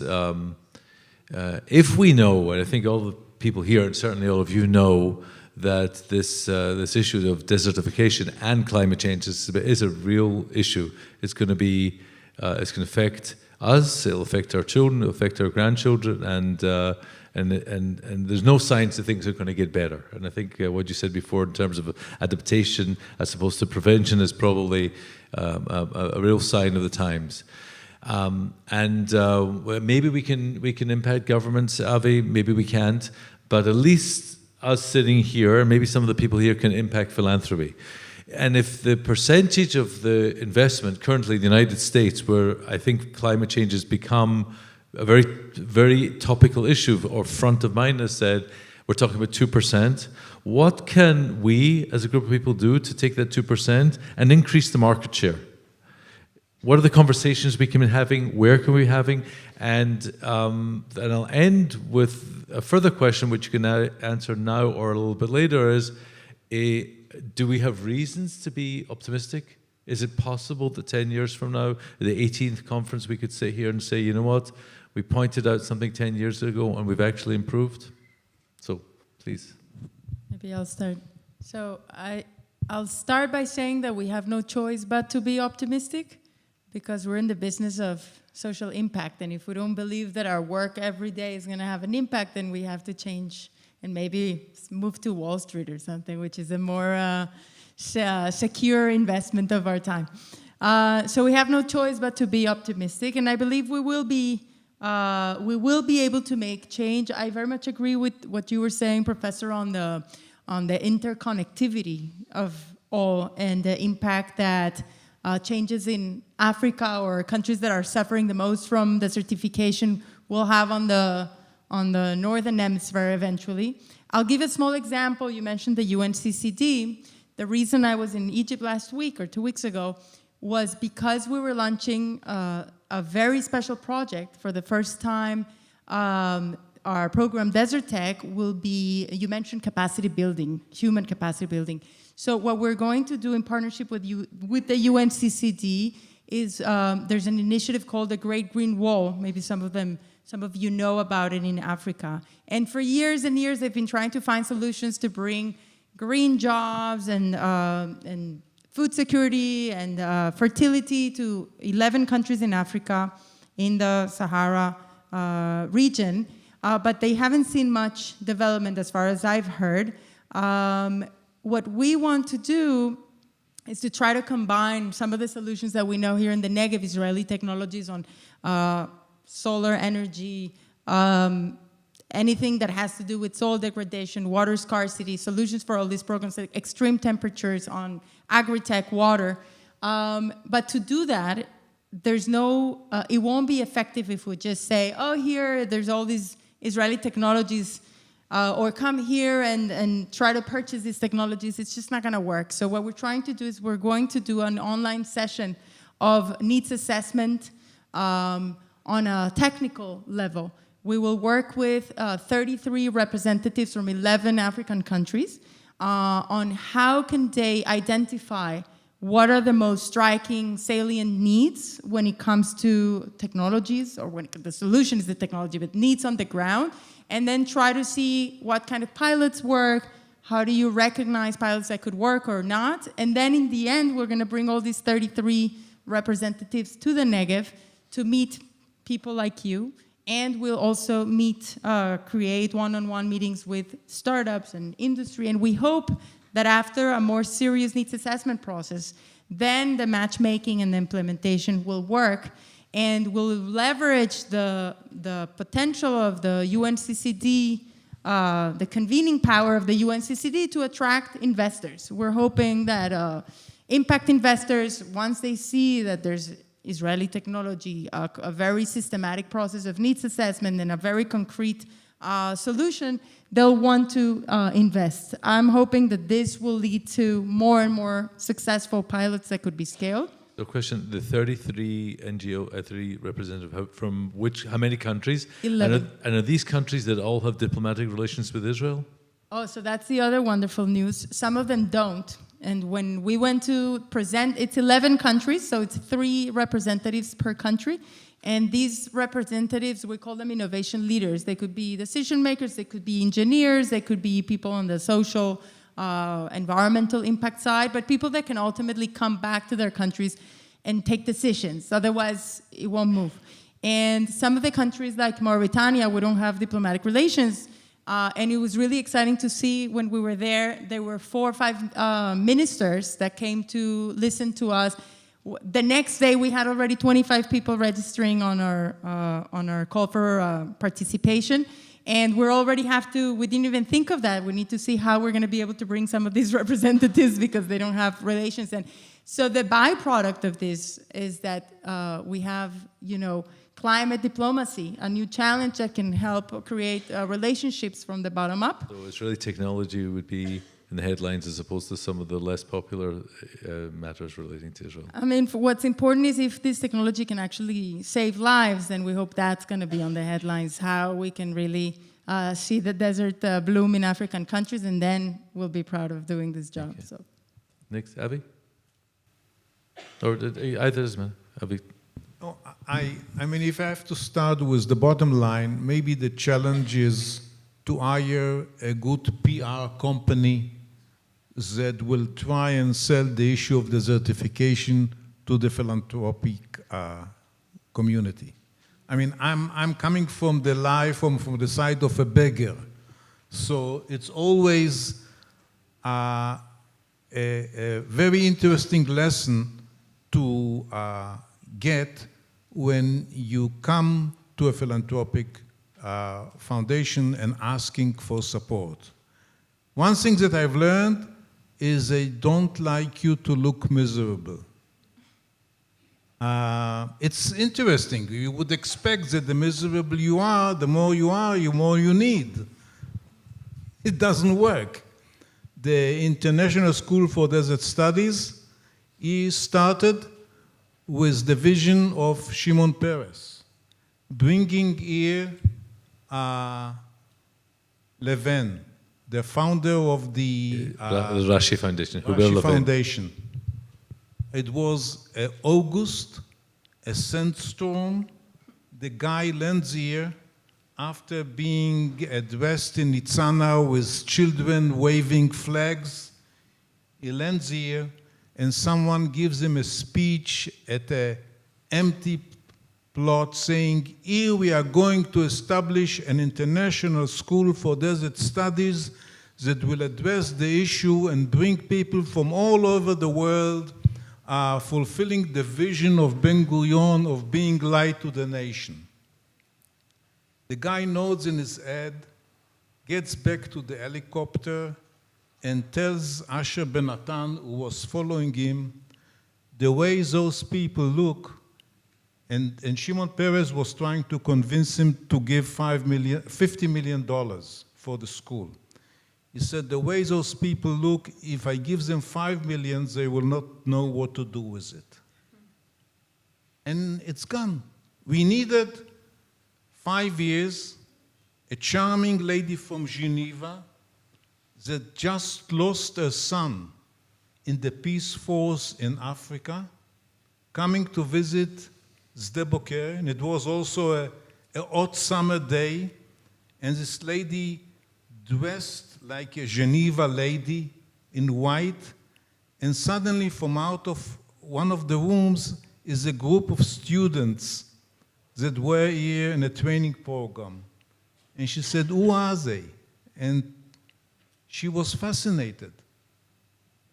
if we know, and I think all the people here, and certainly all of you know, that this issue of desertification and climate change is a real issue. It's going to be, it's going to affect us, it'll affect our children, it'll affect our grandchildren, and there's no signs that things are going to get better. And I think what you said before in terms of adaptation as opposed to prevention is probably a real sign of the times. Maybe we can impact governments, Avi, maybe we can't, but at least us sitting here, and maybe some of the people here can impact philanthropy. And if the percentage of the investment currently in the United States, where I think climate change has become a very, very topical issue or front of mind, as said, we're talking about 2%. What can we as a group of people do to take that 2% and increase the market share? What are the conversations we can be having? Where can we be having? And I'll end with a further question, which you can answer now or a little bit later, is do we have reasons to be optimistic? Is it possible that 10 years from now, the 18th conference, we could sit here and say, you know what, we pointed out something 10 years ago and we've actually improved? So, please. Maybe I'll start. So I'll start by saying that we have no choice but to be optimistic, because we're in the business of social impact. And if we don't believe that our work every day is going to have an impact, then we have to change and maybe move to Wall Street or something, which is a more secure investment of our time. So we have no choice but to be optimistic, and I believe we will be able to make change. I very much agree with what you were saying, Professor, on the interconnectivity of all and the impact that changes in Africa or countries that are suffering the most from desertification will have on the Northern Hemisphere eventually. I'll give a small example. You mentioned the UNCCD. The reason I was in Egypt last week or 2 weeks ago was because we were launching a very special project. For the first time, our program Desert Tech will be, you mentioned capacity building, human capacity building. So what we're going to do in partnership with the UNCCD is there's an initiative called the Great Green Wall. Maybe some of you know about it in Africa. And for years and years, they've been trying to find solutions to bring green jobs and food security and fertility to 11 countries in Africa, in the Sahara region. But they haven't seen much development as far as I've heard. What we want to do is to try to combine some of the solutions that we know here in the Negev, Israeli technologies on solar energy, anything that has to do with soil degradation, water scarcity, solutions for all these programs, like extreme temperatures on agri-tech, water. But to do that, there's no, it won't be effective if we just say, oh, here, there's all these Israeli technologies, or come here and try to purchase these technologies. It's just not going to work. So what we're trying to do is we're going to do an online session of needs assessment on a technical level. We will work with 33 representatives from 11 African countries on how can they identify what are the most striking, salient needs when it comes to technologies, or when the solution is the technology, but needs on the ground, and then try to see what kind of pilots work, how do you recognize pilots that could work or not, and then in the end, we're going to bring all these 33 representatives to the Negev to meet people like you, and we'll also create one-on-one meetings with startups and industry, and we hope that after a more serious needs assessment process, then the matchmaking and the implementation will work, and we'll leverage the potential of the UNCCD, the convening power of the UNCCD to attract investors. We're hoping that impact investors, once they see that there's Israeli technology, a very systematic process of needs assessment and a very concrete solution, they'll want to invest. I'm hoping that this will lead to more and more successful pilots that could be scaled. The question, the 33 NGO, 3 representatives, from how many countries? 11. And are these countries that all have diplomatic relations with Israel? Oh, so that's the other wonderful news. Some of them don't. And when we went to present, it's 11 countries, so it's 3 representatives per country. And these representatives, we call them innovation leaders. They could be decision makers, they could be engineers, they could be people on the social, environmental impact side, but people that can ultimately come back to their countries and take decisions. Otherwise, it won't move. And some of the countries like Mauritania, we don't have diplomatic relations. And it was really exciting to see when we were there were 4 or 5 ministers that came to listen to us. The next day, we had already 25 people registering on our call for participation. And we already we didn't even think of that. We need to see how we're going to be able to bring some of these representatives because they don't have relations. And so the byproduct of this is that we have, climate diplomacy, a new challenge that can help create relationships from the bottom up. So it's really technology would be in the headlines as opposed to some of the less popular matters relating to Israel. I mean, what's important is if this technology can actually save lives, then we hope that's going to be on the headlines, how we can really see the desert bloom in African countries, and then we'll be proud of doing this job. Okay. So, Next, Abby? Or either is man. Abby. Oh, I mean, if I have to start with the bottom line, maybe the challenge is to hire a good PR company that will try and sell the issue of desertification to the philanthropic community. I mean, I'm coming from the life, from the side of a beggar. So it's always a very interesting lesson to get when you come to a philanthropic foundation and asking for support. One thing that I've learned is they don't like you to look miserable. It's interesting. You would expect that the miserable you are, the more you need. It doesn't work. The International School for Desert Studies is started with the vision of Shimon Peres, bringing here Leven, the founder of the Rashi Foundation. Rashi Foundation. It was August, a sandstorm. The guy lands here after being dressed in Nitzana with children waving flags. He lands here, and someone gives him a speech at an empty plot saying, here we are going to establish an international school for desert studies that will address the issue and bring people from all over the world fulfilling the vision of Ben-Gurion of being light to the nation. The guy nods in his head, gets back to the helicopter, and tells Asher Ben-Natan, who was following him, the way those people look, and Shimon Peres was trying to convince him to give $50 million for the school. He said, the way those people look, if I give them $5 million, they will not know what to do with it. And it's gone. We needed 5 years, a charming lady from Geneva that just lost her son in the Peace Force in Africa, coming to visit Sde Boker, and it was also a hot summer day, and this lady dressed like a Geneva lady in white, and suddenly from out of one of the rooms is a group of students that were here in a training program. And she said, who are they? And she was fascinated.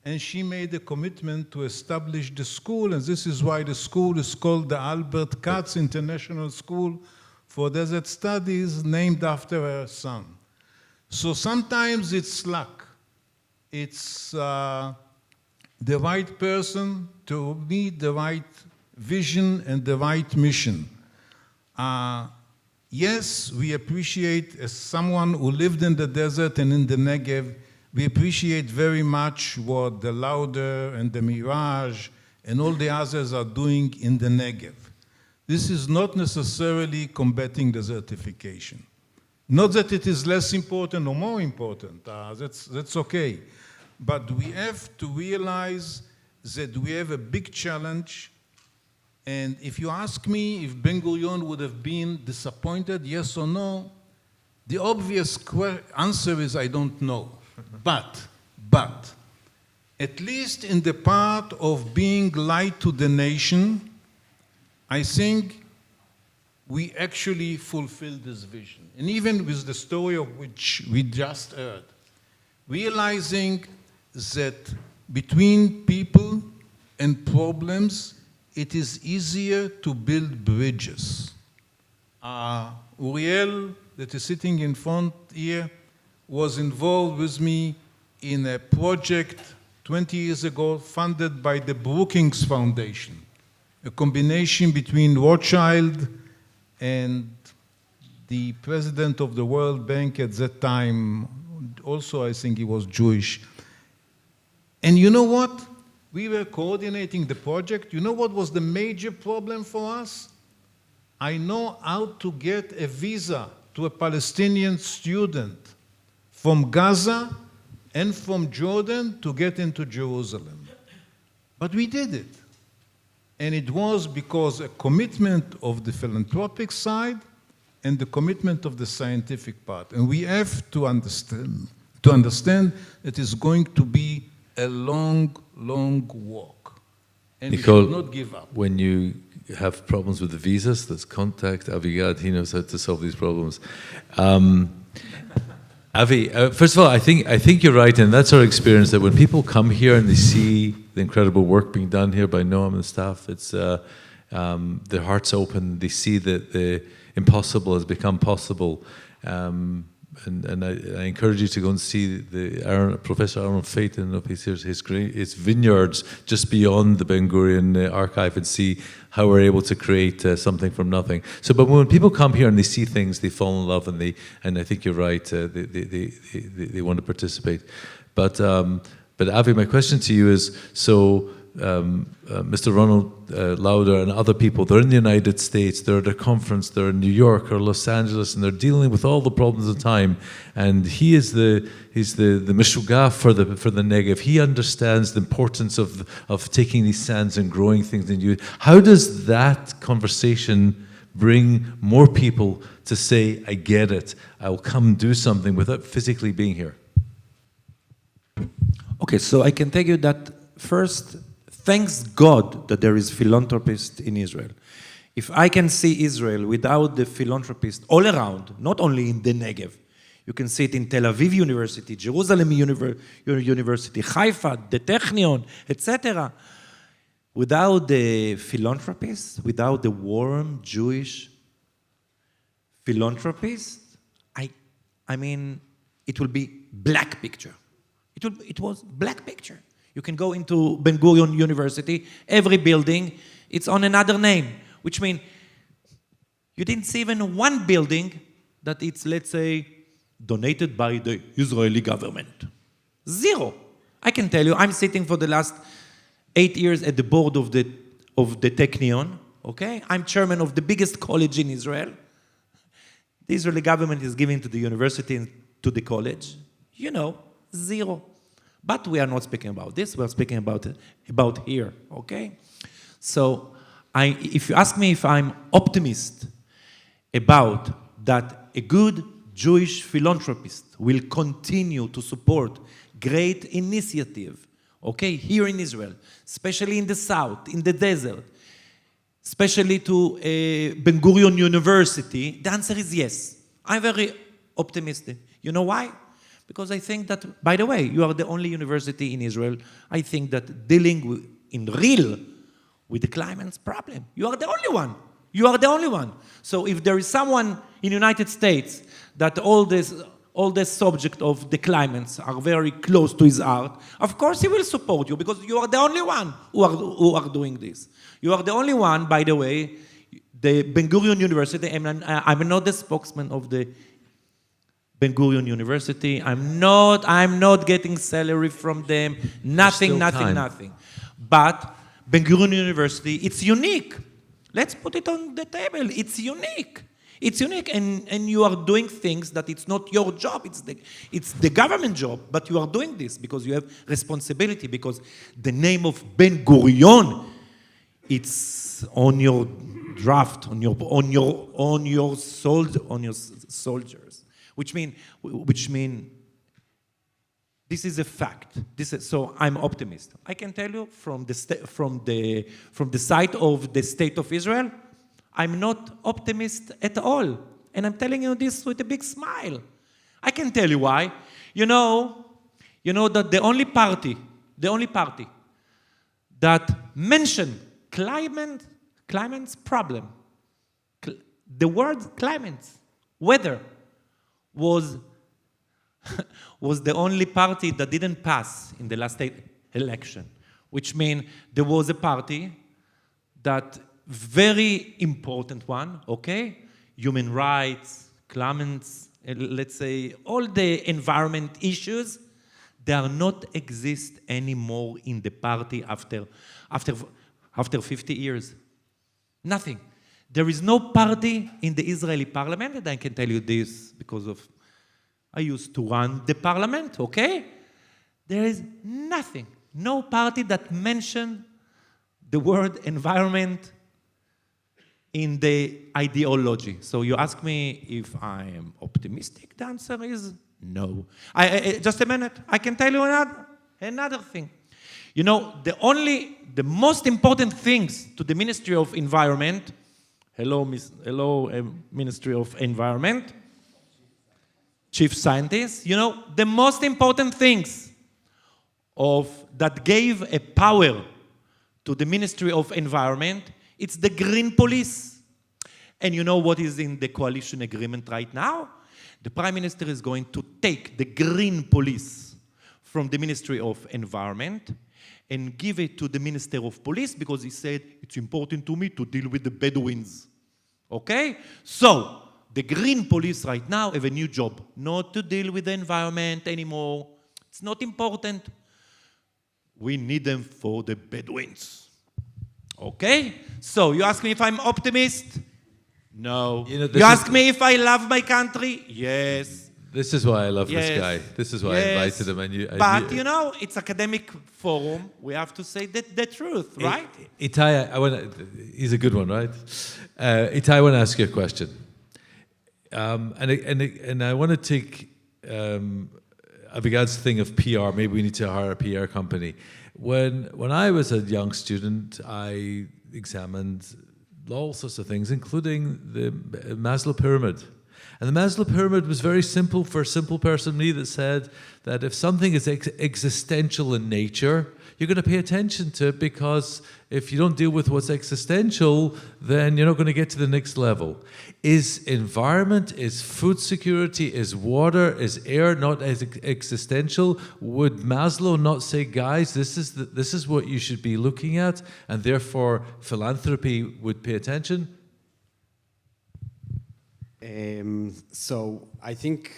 And she made a commitment to establish the school, and this is why the school is called the Albert Katz International School for Desert Studies, named after her son. So sometimes it's luck. It's the right person to meet the right vision and the right mission. Yes, we appreciate, as someone who lived in the desert and in the Negev, we appreciate very much what the Lauder and the Mirage and all the others are doing in the Negev. This is not necessarily combating desertification. Not that it is less important or more important, that's okay. But we have to realize that we have a big challenge. And if you ask me if Ben-Gurion would have been disappointed, yes or no, the obvious answer is I don't know. But, at least in the part of being light to the nation, I think we actually fulfilled this vision. And even with the story of which we just heard, realizing that between people and problems, it is easier to build bridges. Uriel, that is sitting in front here, was involved with me in a project 20 years ago funded by the Brookings Foundation, a combination between Rothschild and the president of the World Bank at that time. Also, I think he was Jewish. And you know what? We were coordinating the project. You know what was the major problem for us? I know how to get a visa to a Palestinian student from Gaza and from Jordan to get into Jerusalem. But we did it. And it was because a commitment of the philanthropic side and the commitment of the scientific part. And we have to understand that it's going to be a long, long walk. And Nicole, we should not give up. When you have problems with the visas, let's contact Avigad. He knows how to solve these problems. Avi, first of all, I think you're right, and that's our experience, that when people come here and they see the incredible work being done here by Noam and the staff, it's their hearts open. They see that the impossible has become possible. And I encourage you to go and see Professor Aaron Phaeton of his vineyards just beyond the Ben Gurion archive, and see how we're able to create something from nothing. So, but when people come here and they see things, they fall in love, and I think you're right. They want to participate. But Avi, my question to you is: so Mr. Ronald Lauder and other people, they're in the United States, they're at a conference, they're in New York or Los Angeles, and they're dealing with all the problems of the time. And he's the Meshugah for the Negev. He understands the importance of taking these sands and growing things in you. How does that conversation bring more people to say, I get it, I'll come do something without physically being here? Okay, so I can tell you that first, thanks God that there is philanthropists in Israel. If I can see Israel without the philanthropists all around, not only in the Negev, you can see it in Tel Aviv University, Jerusalem University, Haifa, the Technion, etc. Without the philanthropists, without the warm Jewish philanthropists, I mean, it will be black picture. It was black picture. You can go into Ben Gurion University, every building, it's on another name, which means you didn't see even one building that it's, let's say, donated by the Israeli government. Zero. I can tell you, I'm sitting for the last 8 years at the board of the Technion, okay? I'm chairman of the biggest college in Israel. The Israeli government is giving to the university and to the college. You know, zero. But we are not speaking about this, we are speaking about here, okay? So, if you ask me if I'm optimist about that a good Jewish philanthropist will continue to support great initiative, okay, here in Israel, especially in the south, in the desert, especially to Ben Gurion University, the answer is yes. I'm very optimistic. You know why? Because I think that, by the way, you are the only university in Israel, I think, that dealing in real with the climate problem. You are the only one. You are the only one. So if there is someone in the United States that all this subject of the climates are very close to his heart, of course he will support you, because you are the only one who are doing this. You are the only one, by the way, the Ben Gurion University, and I'm not the spokesman of the Ben Gurion University. I'm not getting salary from them. Nothing. But Ben Gurion University, it's unique. Let's put it on the table. It's unique. It's unique, and you are doing things that it's not your job. It's the government job, but you are doing this because you have responsibility. Because the name of Ben Gurion, it's on your draft, on your soldiers. Which mean this is a fact. So I'm optimist. I can tell you from the side of the state of Israel, I'm not optimist at all. And I'm telling you this with a big smile. I can tell you why. You know that the only party that mentioned climate's problem, the word climate, weather, was the only party that didn't pass in the last election, which means there was a party that very important one, okay? Human rights, climates, let's say all the environment issues, they are not exist anymore in the party after 50 years. Nothing. There is no party in the Israeli parliament, and I can tell you this because of I used to run the parliament, okay? There is nothing, no party that mentioned the word environment in the ideology. So you ask me if I am optimistic, the answer is no. Just a minute, I can tell you another thing. You know, the most important things to the Ministry of Environment, Ministry of Environment, Chief Scientist, you know, the most important things that gave a power to the Ministry of Environment, it's the Green Police. And you know what is in the coalition agreement right now? The Prime Minister is going to take the Green Police from the Ministry of Environment and give it to the Minister of Police because he said, it's important to me to deal with the Bedouins. Okay? So, the Green Police right now have a new job, not to deal with the environment anymore. It's not important. We need them for the Bedouins. Okay? So, you ask me if I'm optimist? No. You ask me if I love my country? Yes. This is why I love this guy. This is why I invited him. But you know, it's academic forum. We have to say the truth, right? Itai, he's a good one, right? Itai, I want to ask you a question. And I want to take Abigad's thing of PR. Maybe we need to hire a PR company. When I was a young student, I examined all sorts of things, including the Maslow pyramid. And the Maslow pyramid was very simple for a simple person, me, that said that if something is existential in nature, you're going to pay attention to it, because if you don't deal with what's existential, then you're not going to get to the next level. Is environment, is food security, is water, is air not as existential? Would Maslow not say, guys, this is what you should be looking at, and therefore philanthropy would pay attention? So I think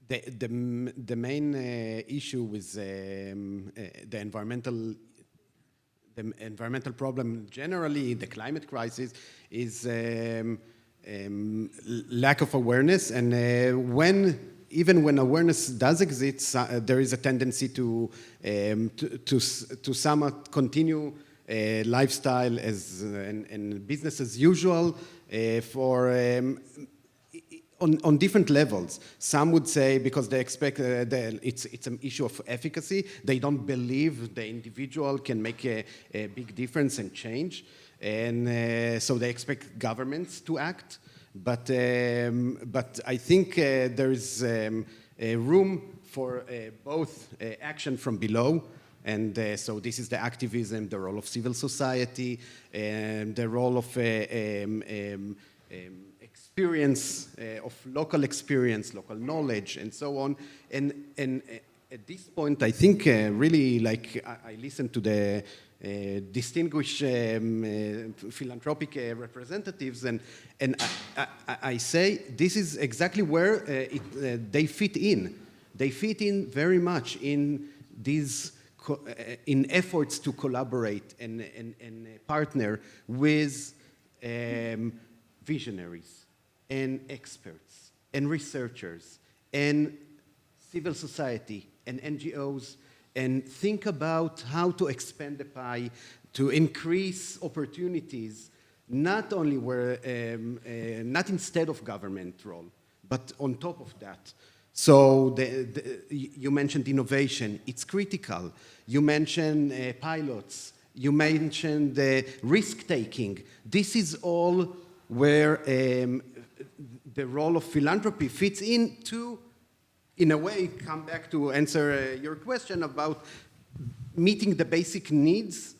the main issue with the environmental problem generally, the climate crisis, is lack of awareness. And even when awareness does exist, there is a tendency to somewhat continue lifestyle and business as usual on different levels. Some would say because they expect it's an issue of efficacy. They don't believe the individual can make a big difference and change, and so they expect governments to act. But I think there is room for both action from below. And so this is the activism, the role of civil society, and the role of experience, of local experience, local knowledge, and so on. And at this point, I think really, like, I listened to the distinguished philanthropic representatives, and I say this is exactly where they fit in. They fit in very much in these in efforts to collaborate and partner with visionaries and experts and researchers and civil society and NGOs, and think about how to expand the pie to increase opportunities, not only not instead of government role, but on top of that. So you mentioned innovation, it's critical. You mentioned pilots You mentioned risk-taking. This is all where the role of philanthropy fits in a way, come back to answer your question about meeting the basic needs,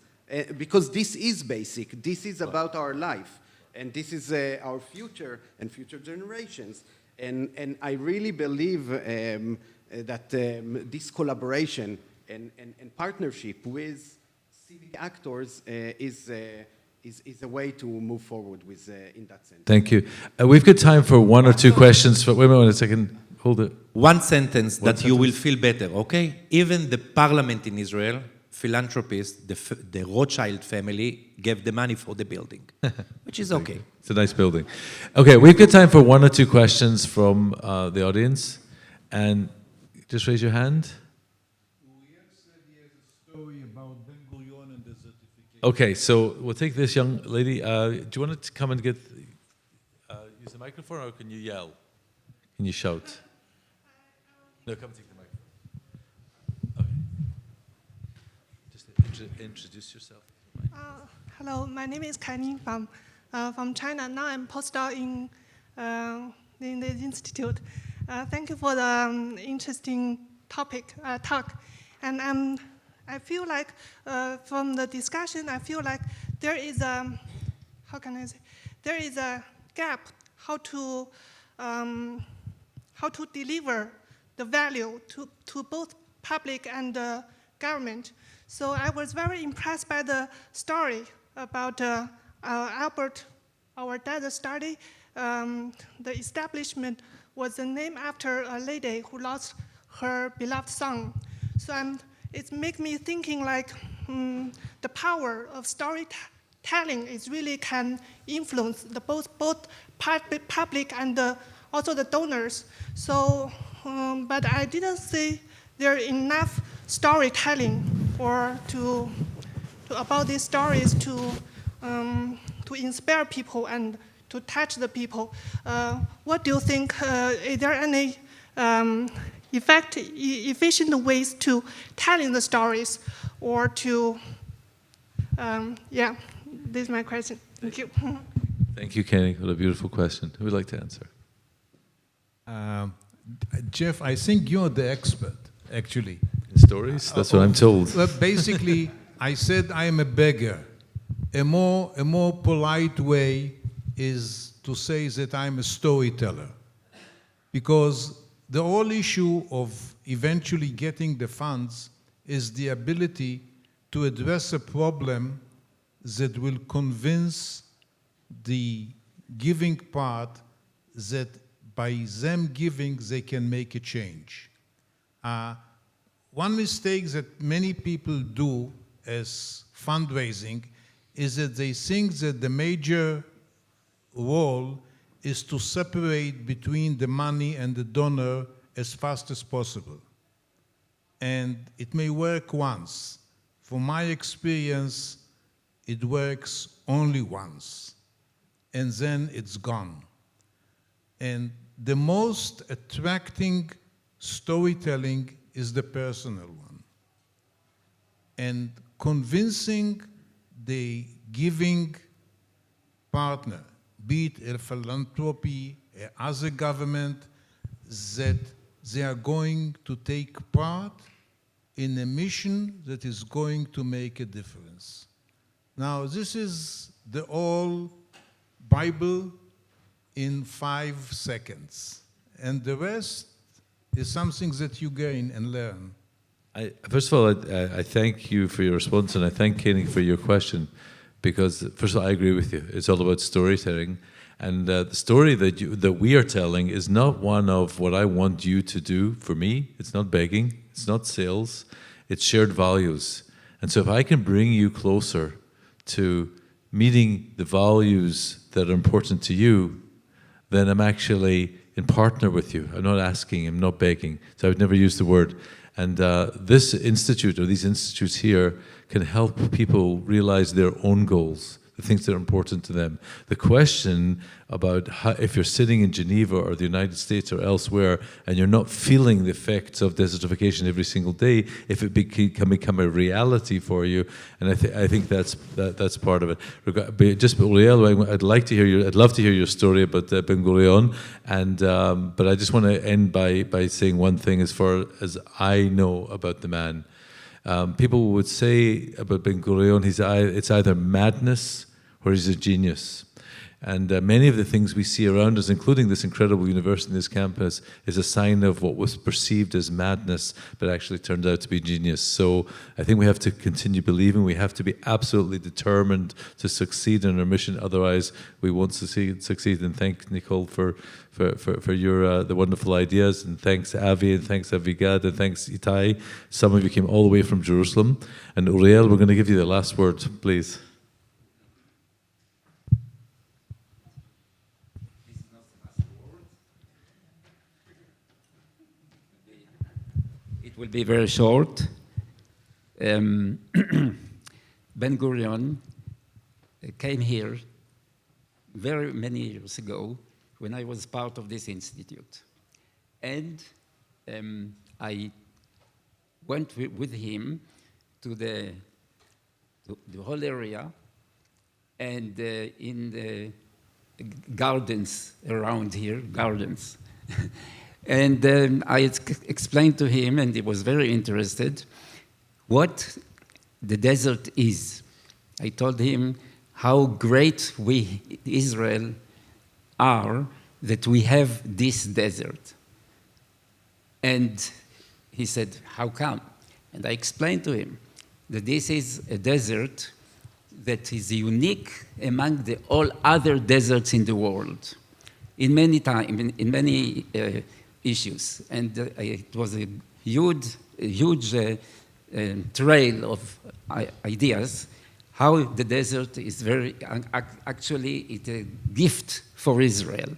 because this is basic. This is about our life, and this is our future and future generations. And I really believe that this collaboration and partnership with civic actors is a way to move forward with in that sense. Thank you. We've got time for one or two questions. But wait a minute, a second. Hold it. One sentence that you will feel better, okay? Even the parliament in Israel, philanthropists, the Rothschild family gave the money for the building, which is okay. It's a nice building. Okay, we've got time for one or two questions from the audience. And just raise your hand. Okay, so we'll take this young lady. Do you want to come and use the microphone, or can you yell? Can you shout? No, come take the microphone. Okay. Just introduce yourself. Hello, my name is Kainin from China. Now I'm postdoc in the institute. Thank you for the interesting talk. And I feel like from the discussion, I feel like there is a, there is a gap how to deliver the value to both public and government. So I was very impressed by the story about Albert, our dad's study. The establishment was named after a lady who lost her beloved son. So it makes me thinking like the power of storytelling is really can influence the both public and also the donors. So, but I didn't see there enough storytelling or about these stories to inspire people and to touch the people. What do you think? Is there any efficient ways to telling the stories, or to, yeah, this is my question. Thank you. Thank you, Kenny. What a beautiful question. Who would like to answer? Jeff, I think you're the expert, actually. In stories? That's what I'm told. Well, basically, I said I'm a beggar. A more polite way is to say that I'm a storyteller. Because the whole issue of eventually getting the funds is the ability to address a problem that will convince the giving part that by them giving, they can make a change. One mistake that many people do as fundraising is that they think that the major role is to separate between the money and the donor as fast as possible. And it may work once. From my experience, it works only once, and then it's gone. And the most attracting storytelling is the personal one. And convincing the giving partner, be it a philanthropy, as a government, that they are going to take part in a mission that is going to make a difference. Now, this is the whole Bible in 5 seconds. And the rest is something that you gain and learn. First of all, I thank you for your response, and I thank Kenny for your question, because first of all, I agree with you. It's all about storytelling, and the story that we are telling is not one of what I want you to do for me. It's not begging. It's not sales. It's shared values. And so if I can bring you closer to meeting the values that are important to you, then I'm actually in partner with you. I'm not asking, I'm not begging. So I would never use the word. And this institute, or these institutes here, can help people realize their own goals, the things that are important to them. The question about how, if you're sitting in Geneva or the United States or elsewhere and you're not feeling the effects of desertification every single day, if it can become a reality for you, and I think that's part of it. Just Uriel, I'd love to hear your story about Ben Gurion, and but I just want to end by saying one thing as far as I know about the man. People would say about Ben Gurion, it's either madness or he's a genius. And many of the things we see around us, including this incredible university, this campus, is a sign of what was perceived as madness, but actually turned out to be genius. So I think we have to continue believing. We have to be absolutely determined to succeed in our mission. Otherwise, we won't succeed. And thank Nicole for your the wonderful ideas. And thanks Avi, and thanks Avigad, and thanks Itai. Some of you came all the way from Jerusalem. And Uriel, we're going to give you the last word, please. Will be very short. Ben Gurion came here very many years ago when I was part of this institute. And I went with him to the whole area and in the gardens around here, gardens. And I explained to him, and he was very interested, what the desert is. I told him how great we, Israel, are that we have this desert. And he said, how come? And I explained to him that this is a desert that is unique among all other deserts in the world, in many issues. And it was a huge trail of ideas how the desert is actually it's a gift for Israel.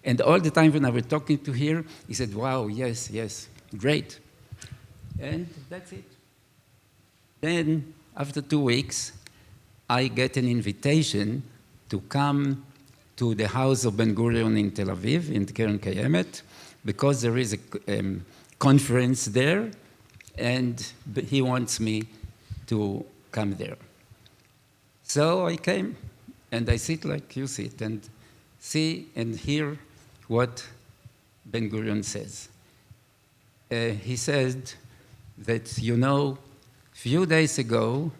And all the time when I was talking to him, he said, wow, yes, great. And that's it. Then, after 2 weeks, I get an invitation to come to the house of Ben Gurion in Tel Aviv, in Keren Kayemet, because there is a conference there, and he wants me to come there. So I came, and I sit like you sit, and see and hear what Ben Gurion says. He said that, you know, a few days ago,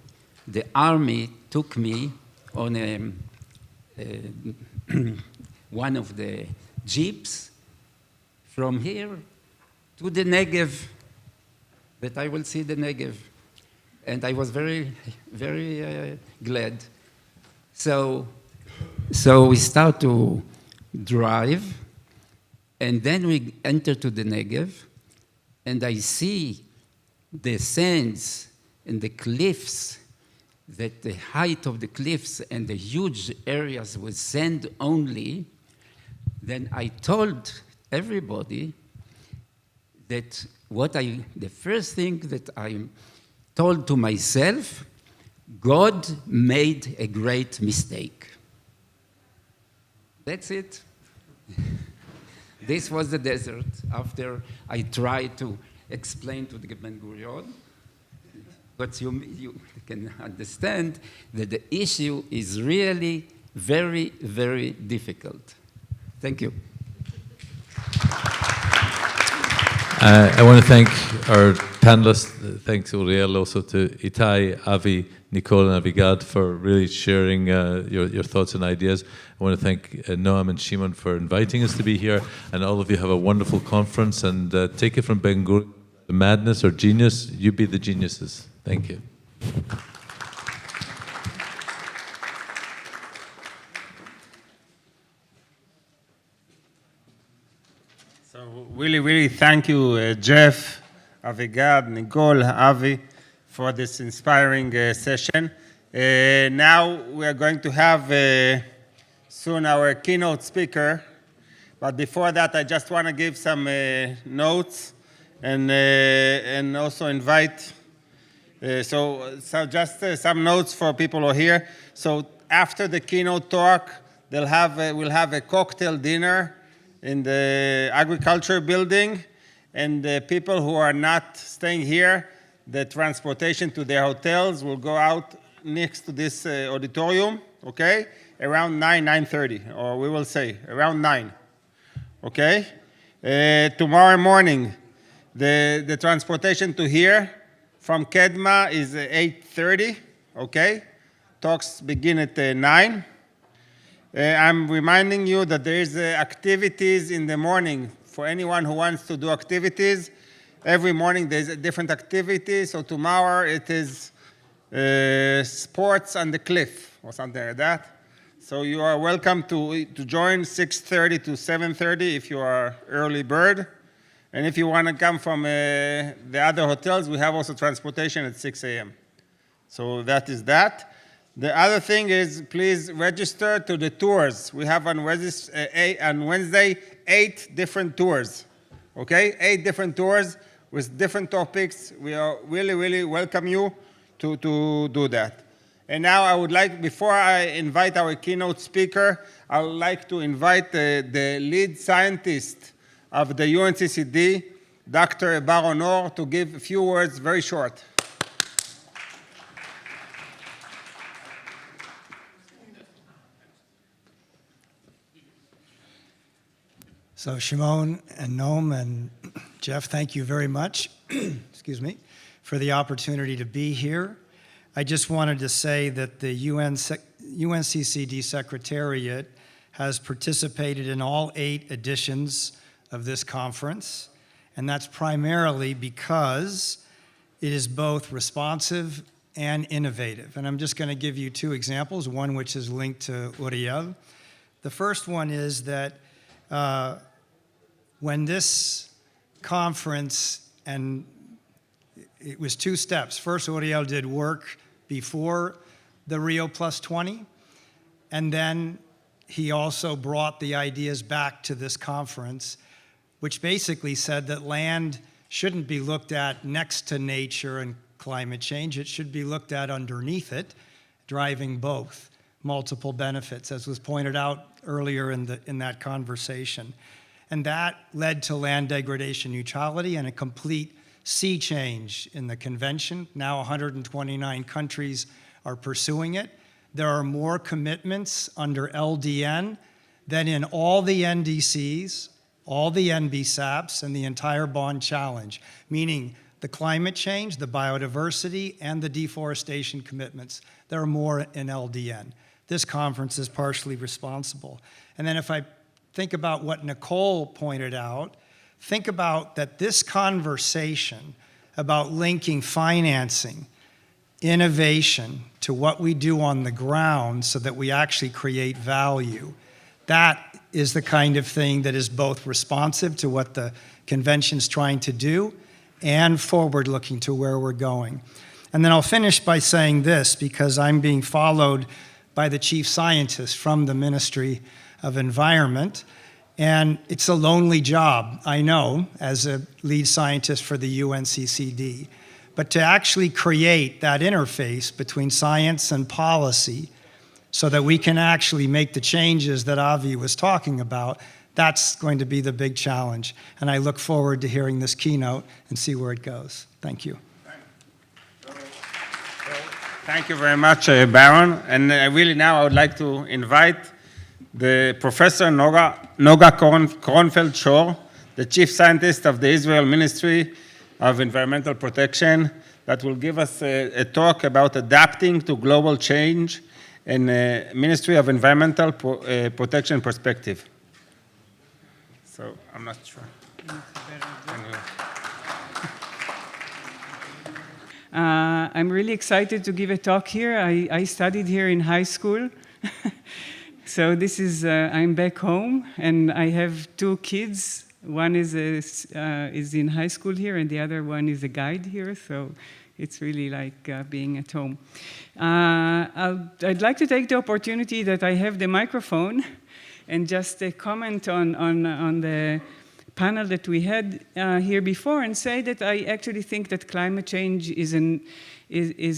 the army took me on one of the jeeps from here to the Negev, that I will see the Negev. And I was very, very glad. So we start to drive, and then we enter to the Negev, and I see the sands and the cliffs, that the height of the cliffs and the huge areas with sand only. Then I told everybody that the first thing that I told to myself, God made a great mistake. That's it. This was the desert after I tried to explain to the Ben Gurion. But you can understand that the issue is really very, very difficult. Thank you. I want to thank our panelists. Thanks, Uriel, also to Itai, Avi, Nicole, and Avigad for really sharing your thoughts and ideas. I want to thank Noam and Shimon for inviting us to be here. And all of you have a wonderful conference. And take it from Ben Gurion, the madness or genius, you be the geniuses. Thank you. So really, really thank you, Jeff, Avigad, Nicole, Avi, for this inspiring session. Now we are going to have soon our keynote speaker. But before that, I just want to give some notes and also invite. So just some notes for people who are here. So after the keynote talk, we'll have a cocktail dinner in the agriculture building. And the people who are not staying here, the transportation to their hotels will go out next to this auditorium, okay? Around 9:30, or we will say around 9, okay? Tomorrow morning, the transportation to here from Kedma is 8:30, okay? Talks begin at 9. I'm reminding you that there is activities in the morning for anyone who wants to do activities. Every morning there's a different activity. So tomorrow it is sports on the cliff or something like that. So you are welcome to join 6:30 to 7:30 if you are early bird. And if you want to come from the other hotels, we have also transportation at 6 a.m. So that is that. The other thing is, please register to the tours. We have on Wednesday 8 different tours, okay? 8 different tours with different topics. We are really welcome you to do that. And now I would like, before I invite our keynote speaker, I would like to invite the lead scientist of the UNCCD, Dr. Barron Orr, to give a few words, very short. So Shimon and Noam and Jeff, thank you very much, excuse me, for the opportunity to be here. I just wanted to say that the UNCCD Secretariat has participated in all 8 editions of this conference, and that's primarily because it is both responsive and innovative. And I'm just going to give you 2 examples, one which is linked to Uriel. The first one is that when this conference, and it was 2 steps. First, Uriel did work before the Rio Plus 20, and then he also brought the ideas back to this conference, which basically said that land shouldn't be looked at next to nature and climate change. It should be looked at underneath it, driving both multiple benefits, as was pointed out earlier in that conversation. And that led to land degradation neutrality and a complete sea change in the convention. Now 129 countries are pursuing it. There are more commitments under LDN than in all the NDCs, all the NBSAPs, and the entire Bond Challenge, meaning the climate change, the biodiversity, and the deforestation commitments. There are more in LDN. This conference is partially responsible. And then if I think about what Nicole pointed out, think about that this conversation about linking financing, innovation to what we do on the ground so that we actually create value, that is the kind of thing that is both responsive to what the convention's trying to do and forward-looking to where we're going. And then I'll finish by saying this, because I'm being followed by the chief scientist from the Ministry of Environment, and it's a lonely job, I know, as a lead scientist for the UNCCD. But to actually create that interface between science and policy so that we can actually make the changes that Avi was talking about, that's going to be the big challenge. And I look forward to hearing this keynote and see where it goes. Thank you. Thank you very much, Barron. And really now I would like to invite the Professor Noga Kronfeld-Schor, the Chief Scientist of the Israel Ministry of Environmental Protection, that will give us a talk about adapting to global change and Ministry of Environmental Protection perspective. So I'm not sure. I'm really excited to give a talk here. I studied here in high school. So this is, I'm back home, and I have 2 kids. One is in high school here, and the other one is a guide here, so it's really like being at home. I'd like to take the opportunity that I have the microphone and just comment on the panel that we had here before and say that I actually think that climate change is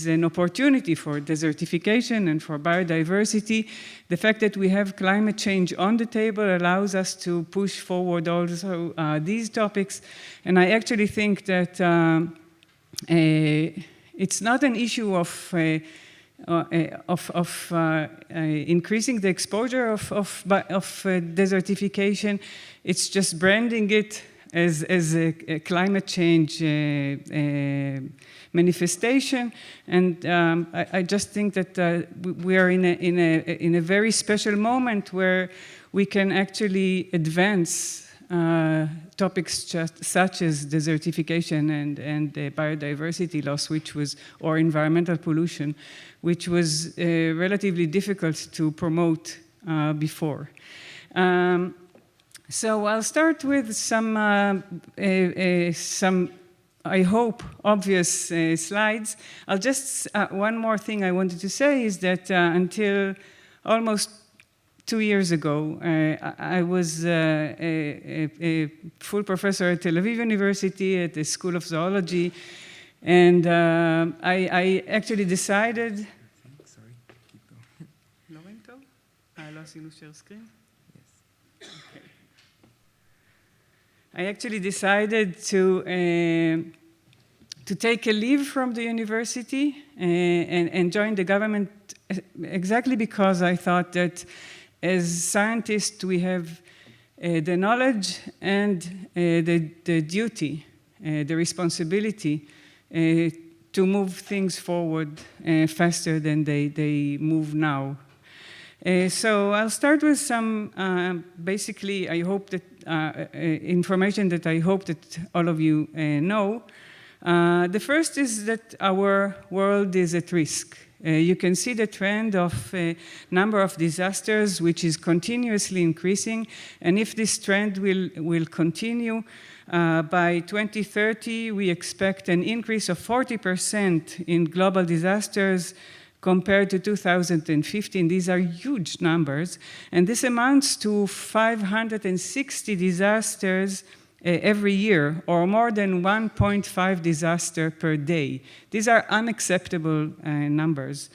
an opportunity for desertification and for biodiversity. The fact that we have climate change on the table allows us to push forward also these topics. And I actually think that it's not an issue of increasing the exposure of desertification. It's just branding it as a climate change manifestation, and I just think that we are in a very special moment where we can actually advance topics such as desertification and biodiversity loss, or environmental pollution, which was relatively difficult to promote before. So I'll start with some I hope, obvious slides. I'll just, one more thing I wanted to say is that until almost 2 years ago, I was a full professor at Tel Aviv University at the School of Zoology, and I actually decided... Sorry, keep going. לא רואים טוב? לא עשינו share screen? Yes. Okay. I actually decided to take a leave from the university and join the government exactly because I thought that as scientists we have the knowledge and the duty, the responsibility to move things forward faster than they move now. So I'll start with some, basically, I hope that information that I hope that all of you know. The first is that our world is at risk. You can see the trend of number of disasters, which is continuously increasing, and if this trend will continue, by 2030, we expect an increase of 40% in global disasters compared to 2015. These are huge numbers, and this amounts to 560 disasters every year, or more than 1.5 disasters per day. These are unacceptable numbers.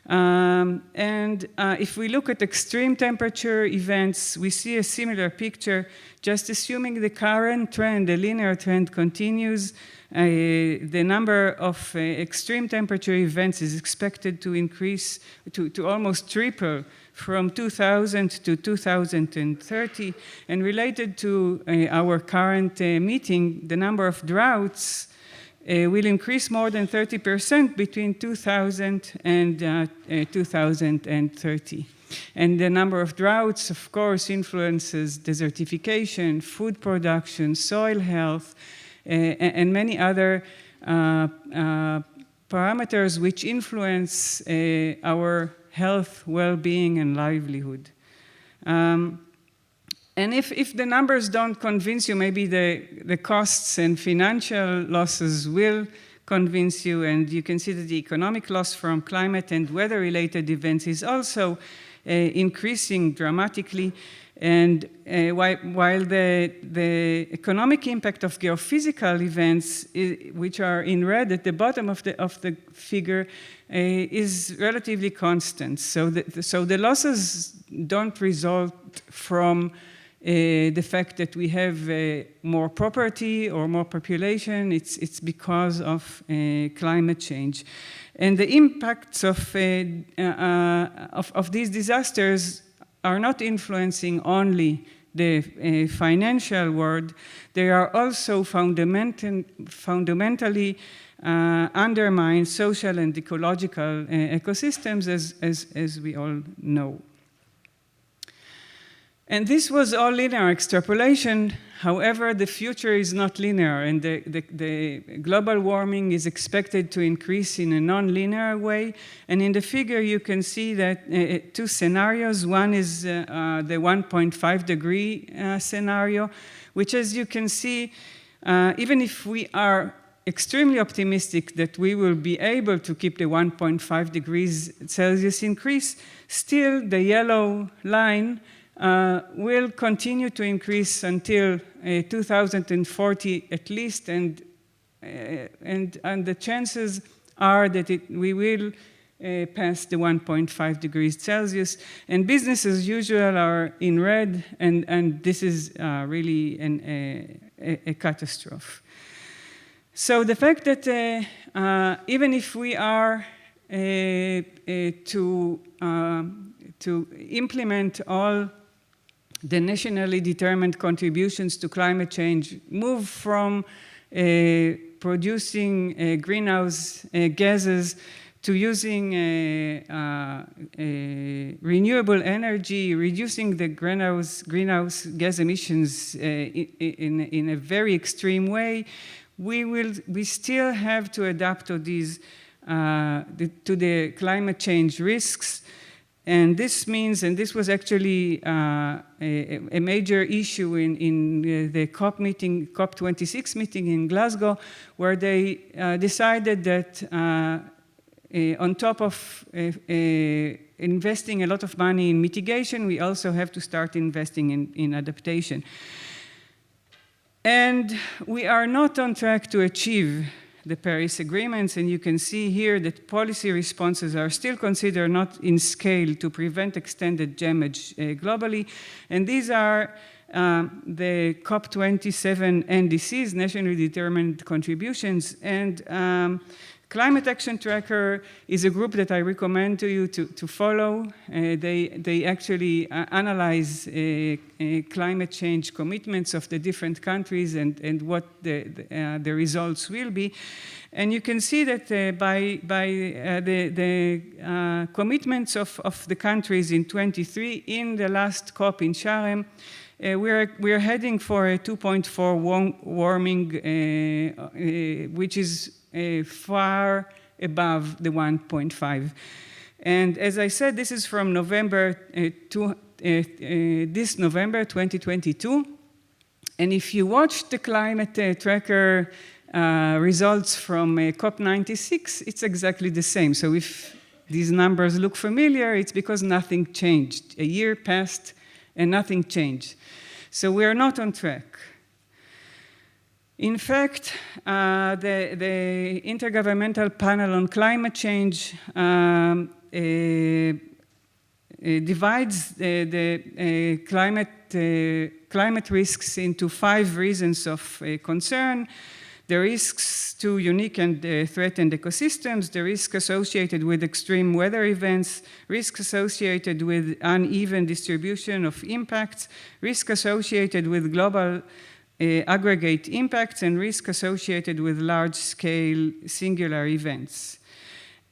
If we look at extreme temperature events, we see a similar picture. Just assuming the current trend, the linear trend continues, the number of extreme temperature events is expected to increase, to almost triple from 2000 to 2030. And related to our current meeting, the number of droughts will increase more than 30% between 2000 and 2030. And the number of droughts, of course, influences desertification, food production, soil health, and many other parameters which influence our health, well-being, and livelihood. And if the numbers don't convince you, maybe the costs and financial losses will convince you, and you can see that the economic loss from climate and weather-related events is also increasing dramatically. And while the economic impact of geophysical events, which are in red at the bottom of the figure, is relatively constant. So the losses don't result from the fact that we have more property or more population. It's because of climate change. And the impacts of these disasters are not influencing only the financial world. They are also fundamentally undermine social and ecological ecosystems, as we all know. And this was all linear extrapolation. However, the future is not linear, and the global warming is expected to increase in a non-linear way. And in the figure, you can see that two scenarios. One is the 1.5 degree scenario, which, as you can see, even if we are extremely optimistic that we will be able to keep the 1.5 degrees Celsius increase, still the yellow line will continue to increase until 2040 at least, and the chances are that we will pass the 1.5 degrees Celsius, and business as usual are in red, and this is really a catastrophe. So the fact that even if we are to implement all the nationally determined contributions to climate change, move from producing greenhouse gases to using renewable energy, reducing the greenhouse gas emissions in a very extreme way, we still have to adapt to these to the climate change risks. And this means, and this was actually a major issue in the COP26 meeting in Glasgow, where they decided that on top of investing a lot of money in mitigation, we also have to start investing in adaptation. And we are not on track to achieve the Paris agreements, and you can see here that policy responses are still considered not in scale to prevent extended damage globally. And these are the COP27 NDCs, nationally determined contributions, and Climate Action Tracker is a group that I recommend to you to follow. They actually analyze climate change commitments of the different countries and what the results will be. And you can see that by the commitments of the countries in 23, in the last COP in Sharm, we're heading for a 2.4 warming, which is far above the 1.5. And as I said, this is from November this November 2022. And if you watch the climate tracker results from COP96, it's exactly the same. So if these numbers look familiar, it's because nothing changed. A year passed and nothing changed. So we are not on track. In fact, the Intergovernmental Panel on Climate Change divides the climate risks into 5 reasons of concern. The risks to unique and threatened ecosystems, the risk associated with extreme weather events, risk associated with uneven distribution of impacts, risk associated with global aggregate impacts, and risk associated with large-scale singular events.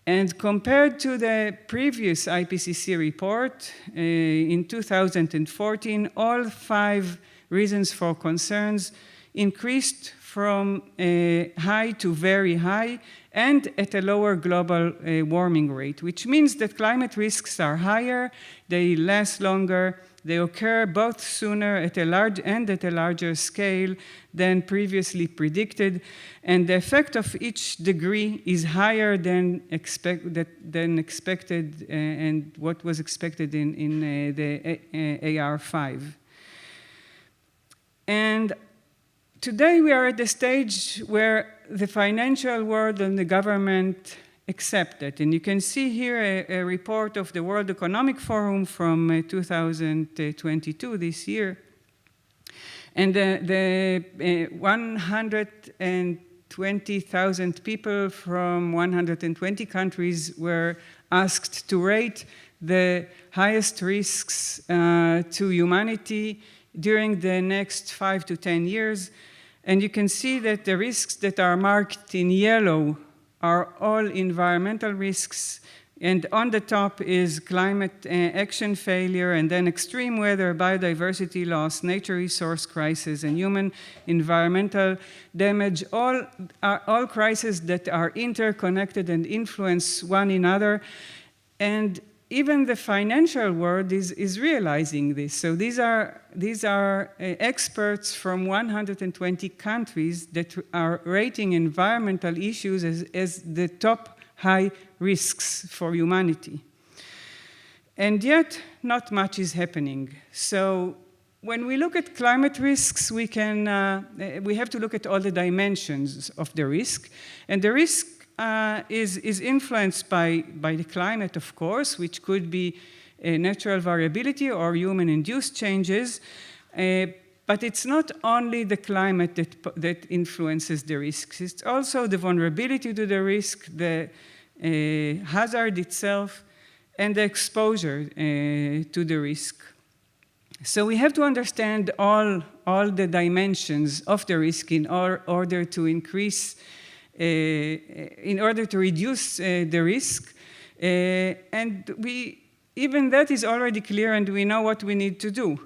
And compared to the previous IPCC report in 2014, all 5 reasons for concerns increased from high to very high and at a lower global warming rate, which means that climate risks are higher, they last longer, they occur both sooner at a larger scale than previously predicted, and the effect of each degree is higher than expected and what was expected in the AR5. And today we are at the stage where the financial world and the government accept it. And you can see here a report of the World Economic Forum from 2022, this year. And the 120,000 people from 120 countries were asked to rate the highest risks to humanity during the next 5 to 10 years. And you can see that the risks that are marked in yellow are all environmental risks, and on the top is climate action failure, and then extreme weather, biodiversity loss, nature resource crisis, and human environmental damage, all crises that are interconnected and influence one another. And even the financial world is realizing this. So these are experts from 120 countries that are rating environmental issues as the top high risks for humanity. And yet, not much is happening. So when we look at climate risks, we have to look at all the dimensions of the risk. And the risk is influenced by the climate, of course, which could be natural variability or human-induced changes. But it's not only the climate that influences the risks. It's also the vulnerability to the risk, the hazard itself, and the exposure to the risk. So we have to understand all the dimensions of the risk in order to reduce the risk. And even that is already clear, and we know what we need to do.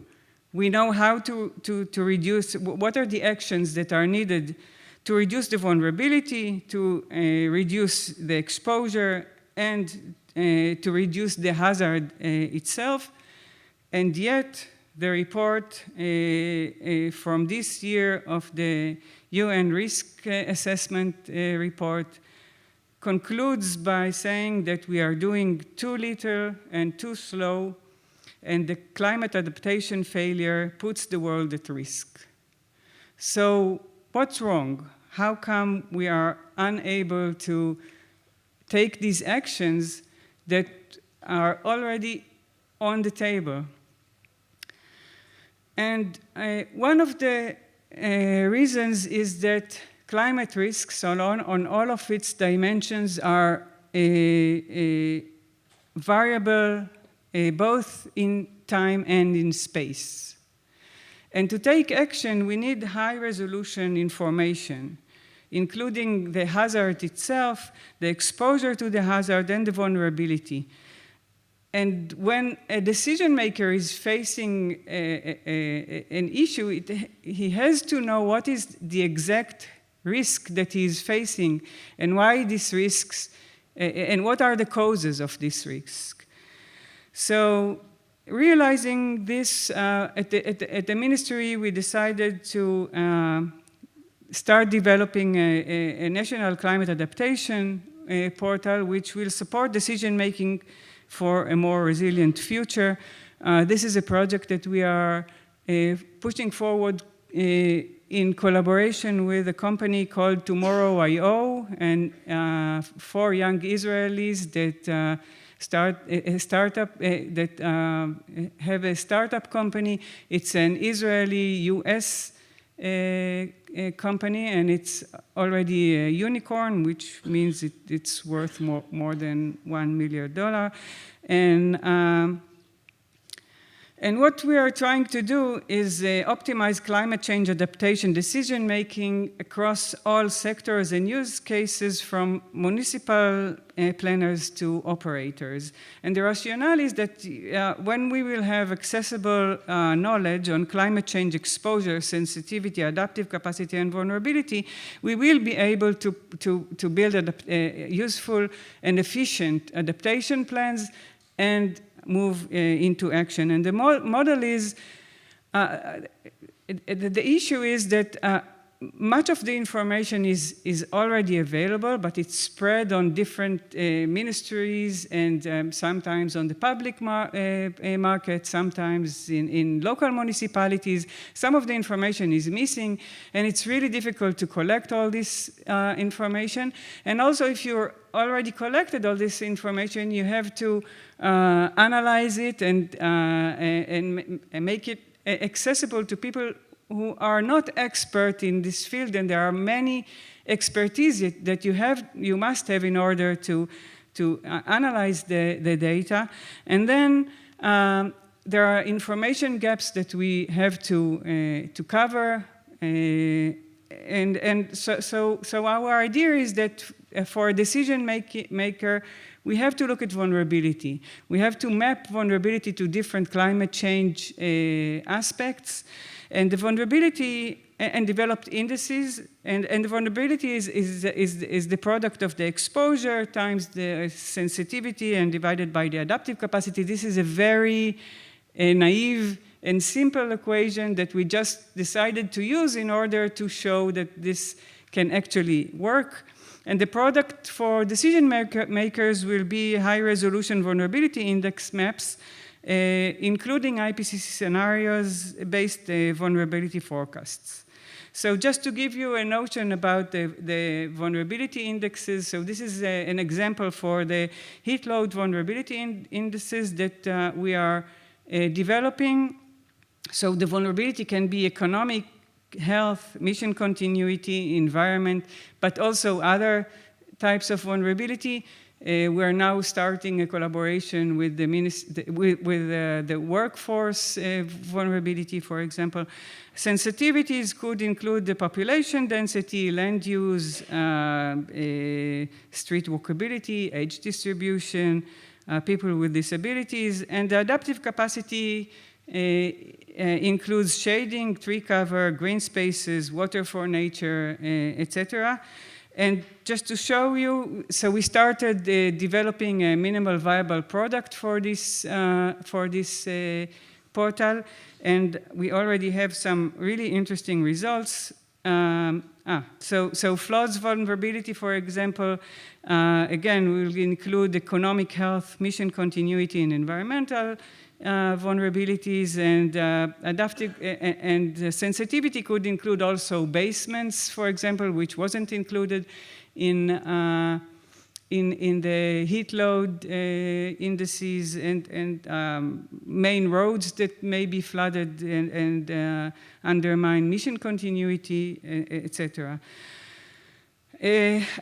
We know how to reduce, what are the actions that are needed to reduce the vulnerability, to reduce the exposure, and to reduce the hazard itself. And yet, the report from this year of the UN Risk Assessment Report concludes by saying that we are doing too little and too slow, and the climate adaptation failure puts the world at risk. So what's wrong? How come we are unable to take these actions that are already on the table? And one of the reasons is that climate risks on all of its dimensions are variable both in time and in space. And to take action, we need high-resolution information, including the hazard itself, the exposure to the hazard, and the vulnerability. And when a decision maker is facing an issue, he has to know what is the exact risk that he is facing and why these risks, and what are the causes of this risk. So realizing this, at the ministry, we decided to start developing a national climate adaptation portal, which will support decision-making for a more resilient future. This is a project that we are pushing forward in collaboration with a company called Tomorrow.io and 4 young Israelis that have a startup company. It's an Israeli-US company, and it's already a unicorn, which means it's worth more than $1 million. And what we are trying to do is optimize climate change adaptation decision-making across all sectors and use cases, from municipal planners to operators. And the rationale is that when we will have accessible knowledge on climate change exposure, sensitivity, adaptive capacity, and vulnerability, we will be able to build useful and efficient adaptation plans and move into action. And the model is, the issue is that much of the information is already available, but it's spread on different ministries and sometimes on the public market, sometimes in local municipalities. Some of the information is missing, and it's really difficult to collect all this information. And also, if you're already collected all this information, you have to analyze it and make it accessible to people who are not expert in this field, and there are many expertise that you must have in order to analyze the data. And then there are information gaps that we have to cover. So our idea is that for a decision maker, we have to look at vulnerability. We have to map vulnerability to different climate change aspects. And the vulnerability, and developed indices, and the vulnerability is the product of the exposure times the sensitivity and divided by the adaptive capacity. This is a very naive and simple equation that we just decided to use in order to show that this can actually work. And the product for decision makers will be high-resolution vulnerability index maps, including IPCC scenarios-based vulnerability forecasts. So just to give you a notion about the vulnerability indexes, so this is an example for the heat load vulnerability indices that we are developing. So the vulnerability can be economic, health, mission continuity, environment, but also other types of vulnerability. We are now starting a collaboration with the workforce vulnerability, for example. Sensitivities could include the population density, land use, street walkability, age distribution, people with disabilities, and the adaptive capacity includes shading, tree cover, green spaces, water for nature, etc. And just to show you, so we started developing a minimal viable product for this portal, and we already have some really interesting results. So floods vulnerability, for example, again, will include economic health, mission continuity, and environmental vulnerabilities, and adaptive and sensitivity could include also basements, for example, which wasn't included in the heat load indices, and main roads that may be flooded and undermine mission continuity, etc.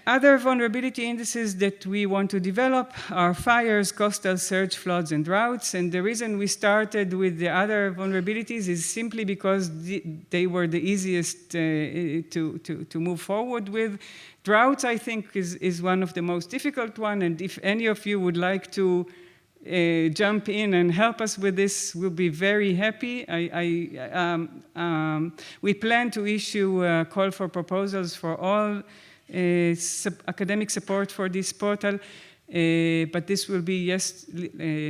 Other vulnerability indices that we want to develop are fires, coastal surge, floods, and droughts. And the reason we started with the other vulnerabilities is simply because they were the easiest to move forward with. Droughts, I think, is one of the most difficult one. And if any of you would like to jump in and help us with this, we'll be very happy. We plan to issue a call for proposals for all academic support for this portal, but this will be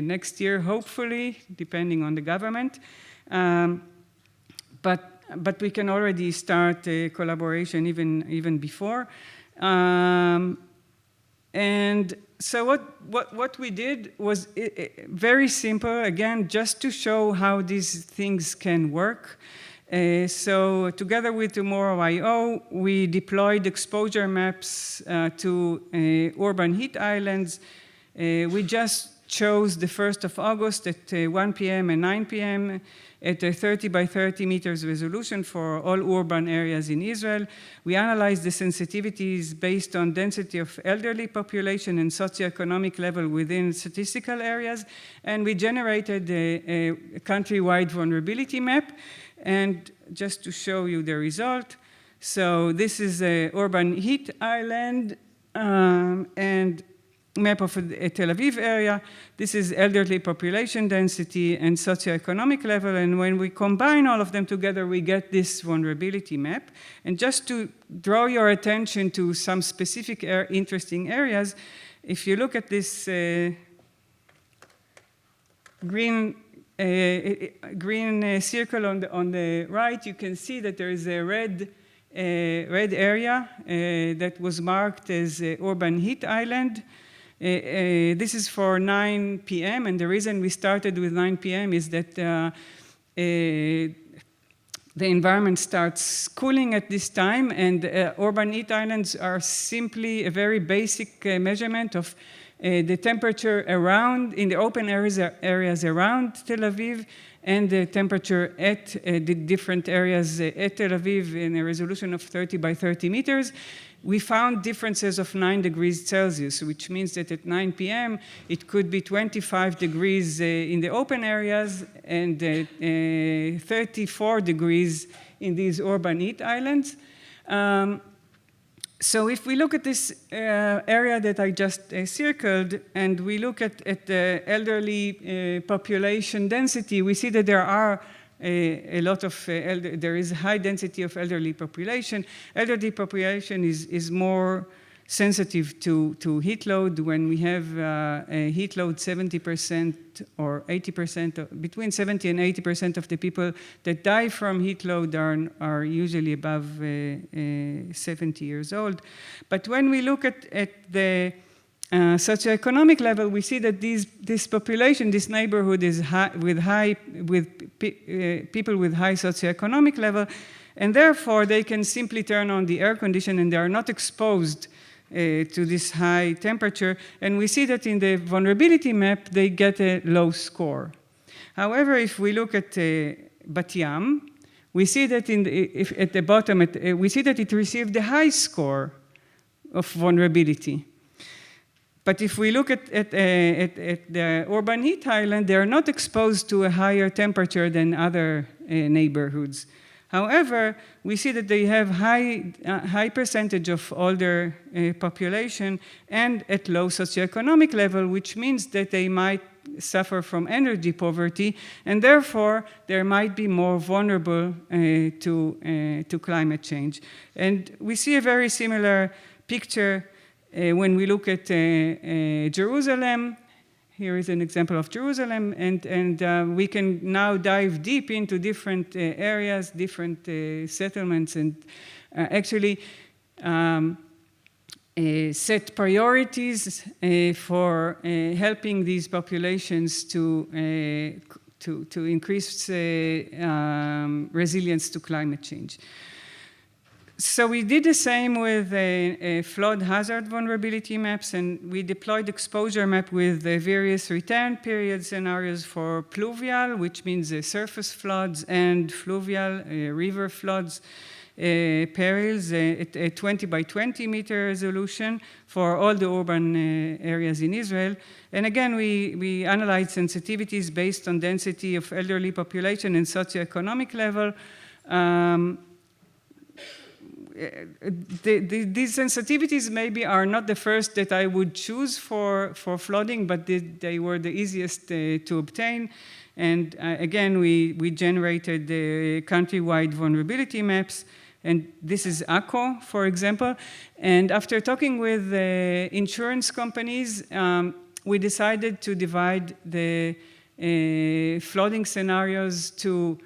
next year, hopefully, depending on the government. But we can already start a collaboration even before. And so what we did was very simple, again, just to show how these things can work. So together with Tomorrow.io, we deployed exposure maps to urban heat islands. We just chose the 1st of August at 1 p.m. and 9 p.m. at a 30 by 30 meters resolution for all urban areas in Israel. We analyzed the sensitivities based on density of elderly population and socioeconomic level within statistical areas, and we generated a countrywide vulnerability map. And just to show you the result, so this is an urban heat island and map of a Tel Aviv area. This is elderly population density and socioeconomic level, and when we combine all of them together, we get this vulnerability map. And just to draw your attention to some specific interesting areas, if you look at this green circle on the right, you can see that there is a red area that was marked as urban heat island. This is for 9 p.m. and the reason we started with 9 p.m. is that the environment starts cooling at this time, and urban heat islands are simply a very basic measurement of the temperature in the open areas around Tel Aviv, and the temperature at the different areas at Tel Aviv in a resolution of 30 by 30 meters. We found differences of 9 degrees Celsius, which means that at 9 p.m. it could be 25 degrees in the open areas and 34 degrees in these urban heat islands. So if we look at this area that I just circled, and we look at the elderly population density, we see that there are a lot of, there is a high density of elderly population. Elderly population is more sensitive to heat load. When we have a heat load 70% or 80%, between 70 and 80% of the people that die from heat load are usually above 70 years old. But when we look at the socioeconomic level, we see that this population, this neighborhood is people with high socioeconomic level, and therefore they can simply turn on the air condition and they are not exposed to this high temperature. And we see that in the vulnerability map, they get a low score. However, if we look at Bat Yam, we see that at the bottom, we see that it received the high score of vulnerability. But if we look at the urban heat island, they are not exposed to a higher temperature than other neighborhoods. However, we see that they have high percentage of older population and at low socioeconomic level, which means that they might suffer from energy poverty, and therefore they might be more vulnerable to climate change. And we see a very similar picture when we look at Jerusalem. Here is an example of Jerusalem, and we can now dive deep into different areas, different settlements, and actually set priorities for helping these populations to increase resilience to climate change. So we did the same with flood hazard vulnerability maps, and we deployed exposure map with various return period scenarios for pluvial, which means surface floods, and fluvial river floods perils at 20 by 20 meter resolution for all the urban areas in Israel. And again, we analyzed sensitivities based on density of elderly population and socioeconomic level. These sensitivities maybe are not the first that I would choose for flooding, but they were the easiest to obtain. And again, we generated the countrywide vulnerability maps. And this is Akko, for example. And after talking with insurance companies, we decided to divide the flooding scenarios to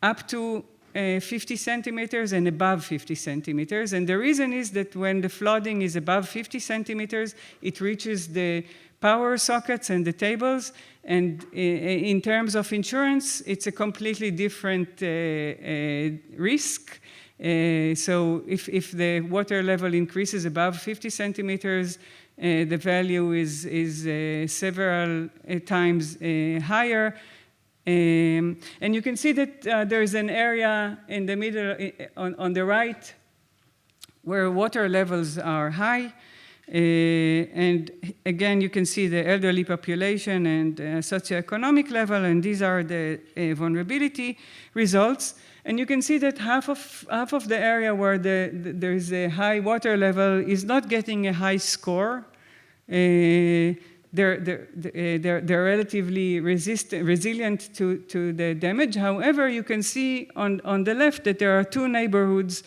up to 50 centimeters and above 50 centimeters. And the reason is that when the flooding is above 50 centimeters, it reaches the power sockets and the tables. And in terms of insurance, it's a completely different risk. So if the water level increases above 50 centimeters, the value is several times higher. And you can see that there is an area in the middle, on the right, where water levels are high. And again, you can see the elderly population and socioeconomic level, and these are the vulnerability results. And you can see that half of the area where there is a high water level is not getting a high score. They're relatively resilient to the damage. However, you can see on the left that there are two neighborhoods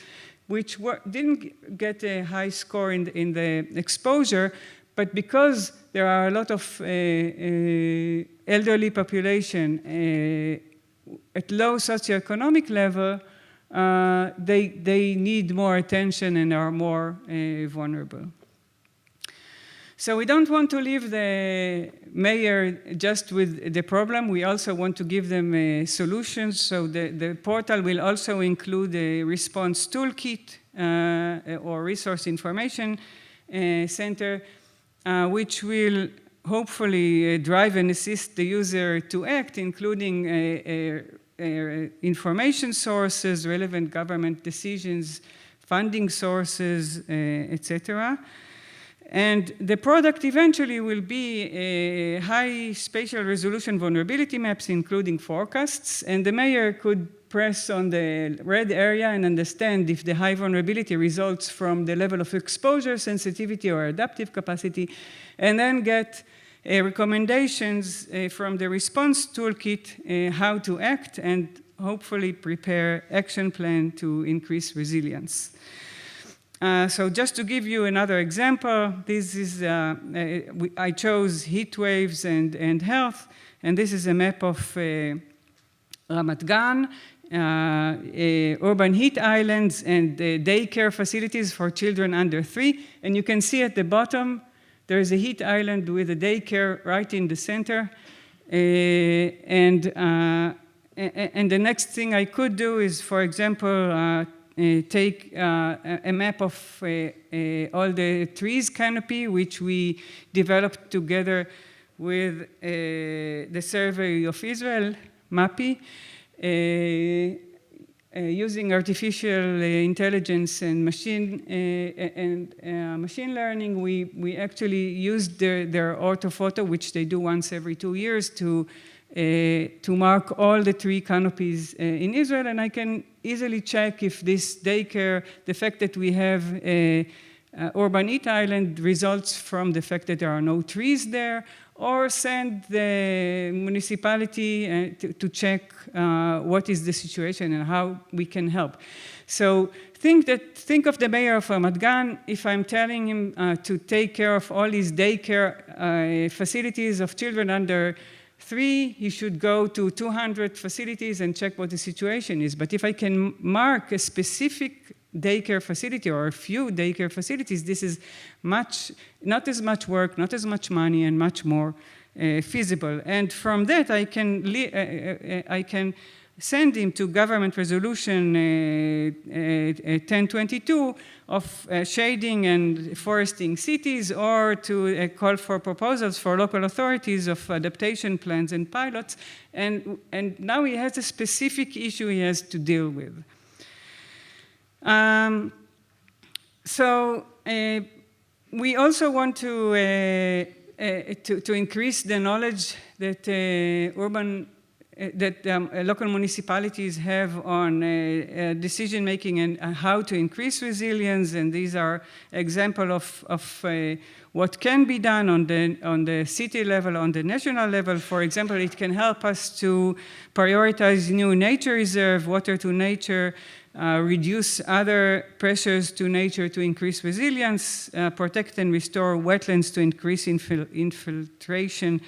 which didn't get a high score in the exposure, but because there are a lot of elderly population at low socioeconomic level, they need more attention and are more vulnerable. So we don't want to leave the mayor just with the problem. We also want to give them solutions. So the portal will also include a response toolkit or resource information center, which will hopefully drive and assist the user to act, including information sources, relevant government decisions, funding sources, etc. And the product eventually will be high spatial resolution vulnerability maps, including forecasts. And the mayor could press on the red area and understand if the high vulnerability results from the level of exposure, sensitivity, or adaptive capacity, and then get recommendations from the response toolkit how to act and hopefully prepare action plan to increase resilience. So just to give you another example, this is, I chose heat waves and health, and this is a map of Ramat Gan, urban heat islands and daycare facilities for children under 3. And you can see at the bottom, there is a heat island with a daycare right in the center. And the next thing I could do is, for example, take a map of all the trees canopy, which we developed together with the Survey of Israel, MAPI, using artificial intelligence and machine learning. We actually used their orthophoto, which they do once every 2 years, to mark all the tree canopies in Israel, and I can easily check if this daycare, the fact that we have urban heat island results from the fact that there are no trees there, or send the municipality to check what is the situation and how we can help. So think of the mayor of Ramat Gan. If I'm telling him to take care of all these daycare facilities of children under 3, he should go to 200 facilities and check what the situation is. But if I can mark a specific daycare facility or a few daycare facilities, this is not as much work, not as much money, and much more feasible. And from that, I can send him to government resolution 1022 of shading and foresting cities, or to call for proposals for local authorities of adaptation plans and pilots. And now he has a specific issue he has to deal with. We also want to increase the knowledge that local municipalities have on decision making and how to increase resilience. And these are examples of what can be done on the city level, on the national level. For example, it can help us to prioritize new nature reserve, water to nature, reduce other pressures to nature to increase resilience, protect and restore wetlands to increase infiltration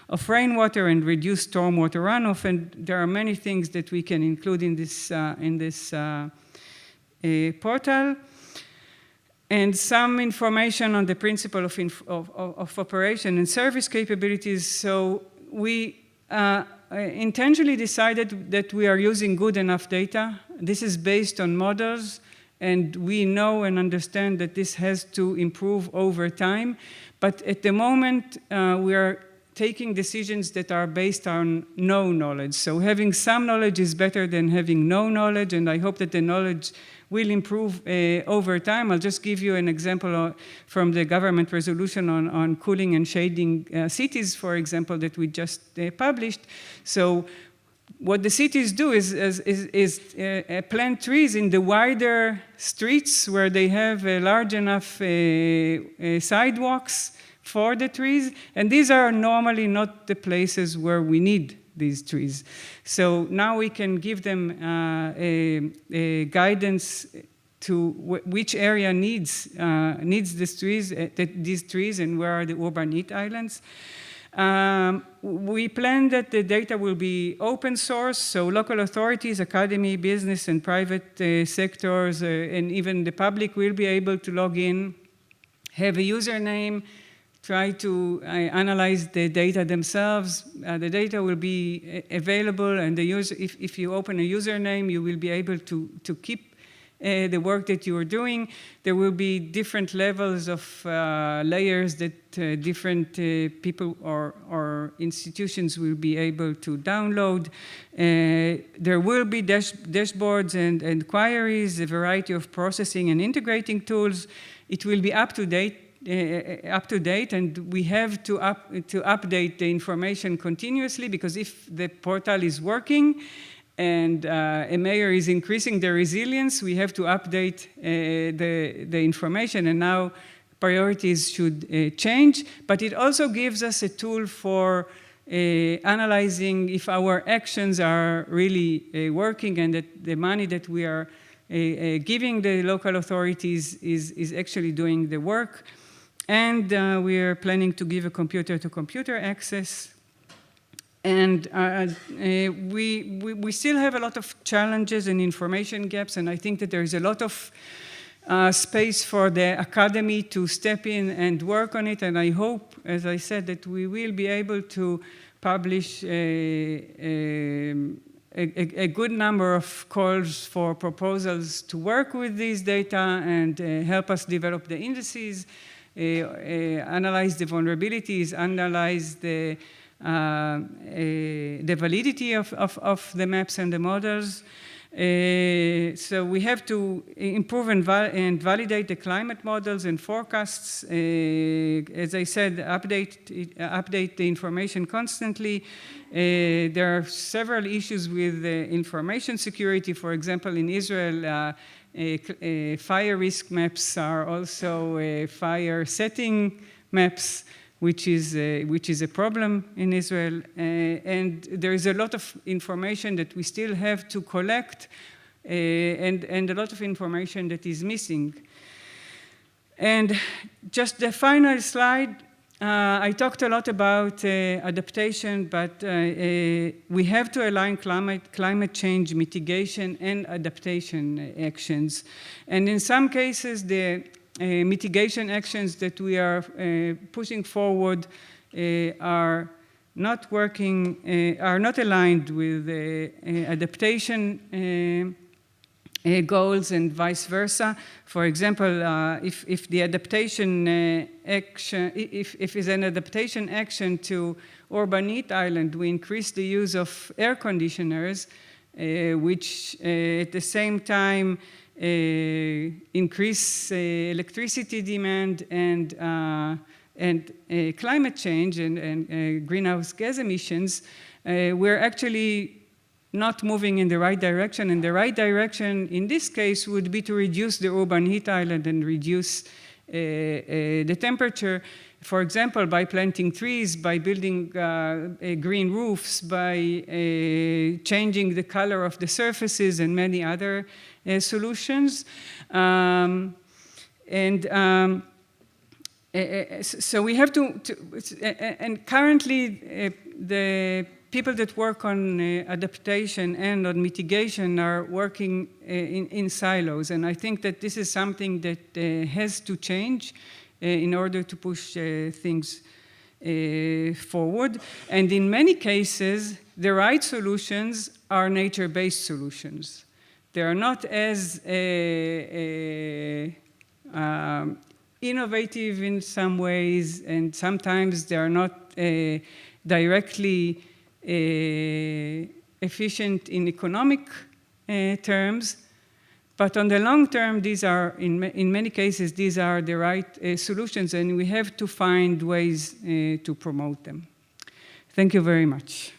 of rainwater and reduce stormwater runoff. And there are many things that we can include in this portal. And some information on the principle of operation and service capabilities. So we intentionally decided that we are using good enough data. This is based on models, and we know and understand that this has to improve over time. But at the moment, we are taking decisions that are based on no knowledge. So having some knowledge is better than having no knowledge, and I hope that the knowledge will improve over time. I'll just give you an example from the government resolution on cooling and shading cities, for example, that we just published. So what the cities do is plant trees in the wider streets where they have large enough sidewalks for the trees, and these are normally not the places where we need these trees. So now we can give them a guidance to which area needs these trees, and where are the urban heat islands. We plan that the data will be open source, so local authorities, academy, business, and private sectors, and even the public will be able to log in, have a username, try to analyze the data themselves. The data will be available, and the user, if you open a username, you will be able to keep the work that you are doing. There will be different levels of layers that different people or institutions will be able to download. There will be dashboards and queries, a variety of processing and integrating tools. It will be up to date, and we have to update the information continuously, because if the portal is working and a mayor is increasing the resilience, we have to update the information, and now priorities should change. But it also gives us a tool for analyzing if our actions are really working, and that the money that we are giving the local authorities is actually doing the work. And we are planning to give a computer-to-computer access. And we still have a lot of challenges and information gaps, and I think that there is a lot of space for the academy to step in and work on it, and I hope, as I said, that we will be able to publish a good number of calls for proposals to work with these data and help us develop the indices, analyze the vulnerabilities, analyze the validity of the maps and the models. So we have to improve and validate the climate models and forecasts. As I said, update the information constantly. There are several issues with information security. For example, in Israel, fire risk maps are also fire setting maps, which is a problem in Israel. And there is a lot of information that we still have to collect and a lot of information that is missing. And just the final slide, I talked a lot about adaptation, but we have to align climate change mitigation and adaptation actions. And in some cases, the mitigation actions that we are pushing forward are not working, are not aligned with adaptation goals and vice versa. For example, if the adaptation action, if it's an adaptation action to urban heat island, we increase the use of air conditioners, which at the same time increase electricity demand and climate change and greenhouse gas emissions, we're actually not moving in the right direction. And the right direction in this case would be to reduce the urban heat island and reduce the temperature, for example, by planting trees, by building green roofs, by changing the color of the surfaces and many other solutions. So we have to and currently the people that work on adaptation and on mitigation are working in silos. And I think that this is something that has to change in order to push things forward. And in many cases, the right solutions are nature-based solutions. They are not as innovative in some ways, and sometimes they are not directly efficient in economic terms. But on the long term, these are, in many cases, these are the right solutions, and we have to find ways to promote them. Thank you very much.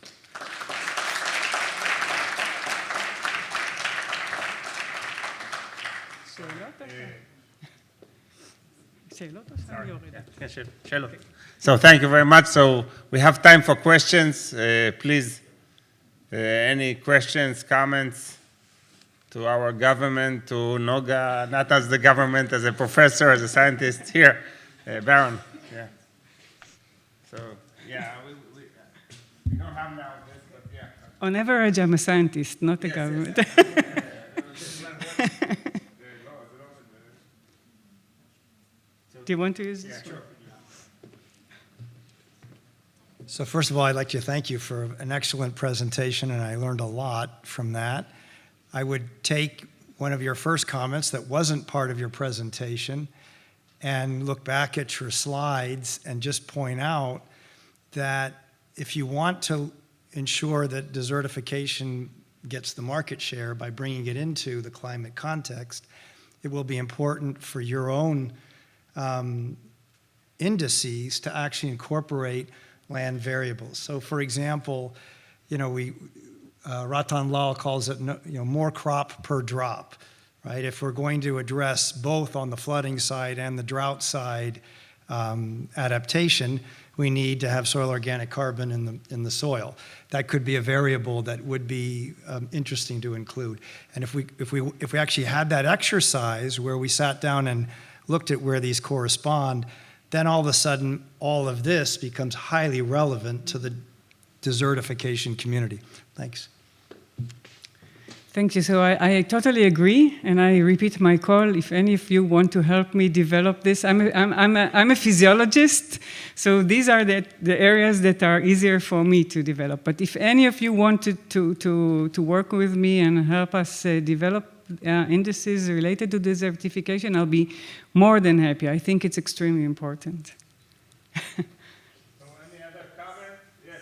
So thank you very much. So we have time for questions. Please, any questions, comments to our government, to Noga, not as the government, as a professor, as a scientist here. Barron, yeah. So, yeah, we don't have now this, but yeah. On average, I'm a scientist, not a government. Yes. Do you want to use this? Yeah, sure. So first of all, I'd like to thank you for an excellent presentation, and I learned a lot from that. I would take one of your first comments that wasn't part of your presentation and look back at your slides and just point out that if you want to ensure that desertification gets the market share by bringing it into the climate context, it will be important for your own indices to actually incorporate land variables. So for example, you know, Ratan Lal calls it, more crop per drop, right? If we're going to address both on the flooding side and the drought side adaptation, we need to have soil organic carbon in the soil. That could be a variable that would be interesting to include. And if we actually had that exercise where we sat down and looked at where these correspond, then all of a sudden all of this becomes highly relevant to the desertification community. Thanks. Thank you. So I totally agree, and I repeat my call. If any of you want to help me develop this, I'm a physiologist, so these are the areas that are easier for me to develop. But if any of you want to work with me and help us develop indices related to desertification, I'll be more than happy. I think it's extremely important. Any other comment? Yes,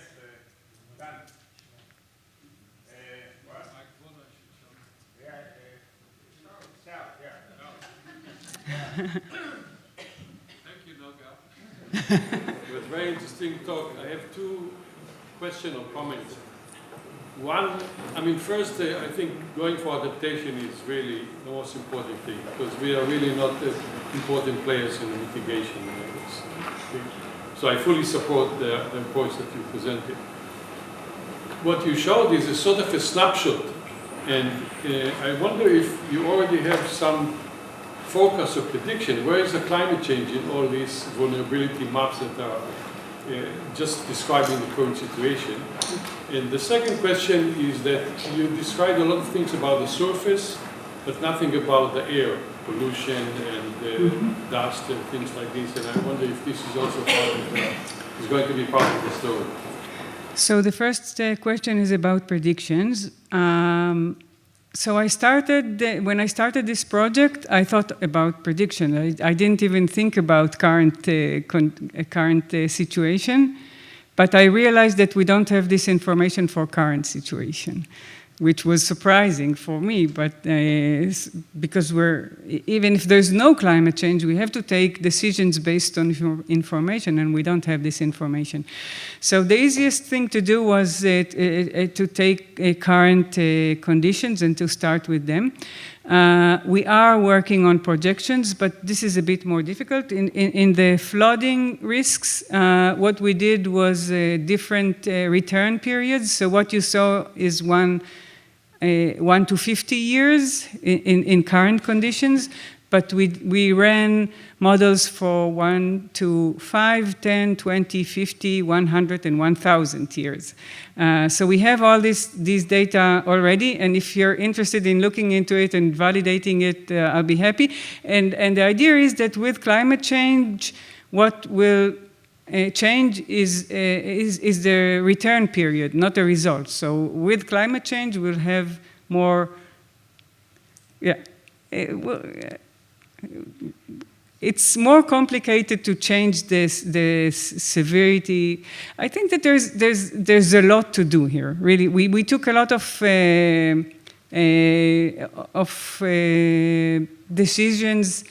Dan. Thank you, Noga. It was a very interesting talk. I have two questions or comments. One, I mean, first, I think going for adaptation is really the most important thing, because we are really not important players in the mitigation. So I fully support the approach that you presented. What you showed is a sort of a snapshot, and I wonder if you already have some focus or prediction. Where is the climate change in all these vulnerability maps that are just describing the current situation? And the second question is that you described a lot of things about the surface, but nothing about the air, pollution and dust and things like this. And I wonder if this is also part of is going to be part of the story. So the first question is about predictions. So when I started this project, I thought about prediction. I didn't even think about current situation, but I realized that we don't have this information for current situation, which was surprising for me. But because even if there's no climate change, we have to take decisions based on information, and we don't have this information. So the easiest thing to do was to take current conditions and to start with them. We are working on projections, but this is a bit more difficult. In the flooding risks, what we did was different return periods. So what you saw is 1 to 50 years in current conditions, but we ran models for 1 to 5, 10, 20, 50, 100, and 1,000 years. So we have all these data already, and if you're interested in looking into it and validating it, I'll be happy. And the idea is that with climate change, what will change is the return period, not the result. So with climate change, we'll have more, it's more complicated to change the severity. I think that there's a lot to do here. Really, we took a lot of decisions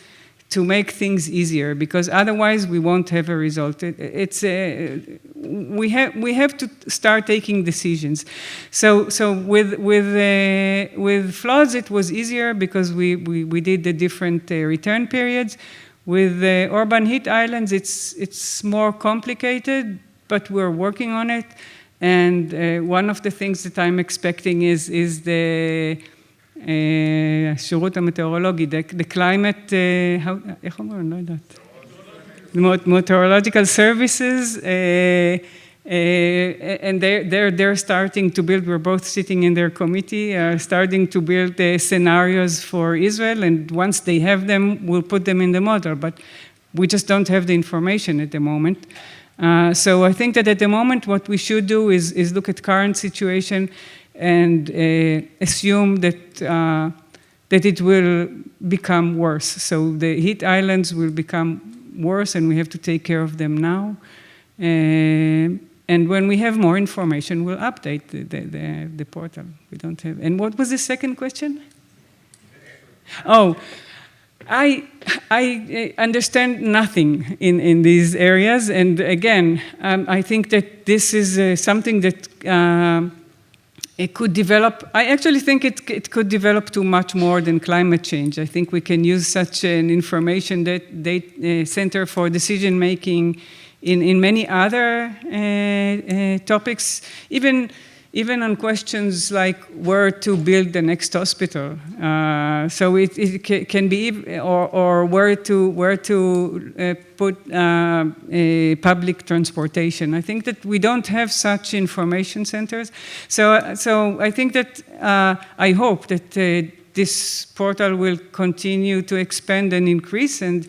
to make things easier, because otherwise we won't have a result. We have to start taking decisions. So with floods it was easier because we did the different return periods. With urban heat islands it's more complicated, but we're working on it. And one of the things that I'm expecting is the השירות המטאורולוגי, the climate, איך אומרים? לא יודעת. Meteorological services, and they're starting to build, we're both sitting in their committee, starting to build scenarios for Israel, and once they have them, we'll put them in the model, but we just don't have the information at the moment. So I think that at the moment what we should do is look at current situation and assume that it will become worse. So the heat islands will become worse, and we have to take care of them now. And when we have more information, we'll update the portal. We don't have. And what was the second question? Oh, I understand nothing in these areas, and again, I think that this is something that. It could develop, I actually think it could develop to much more than climate change. I think we can use such an information that Center for Decision Making in many other topics, even on questions like where to build the next hospital. So it can be, or where to put public transportation. I think that we don't have such information centers. So I think that, I hope that this portal will continue to expand and increase, and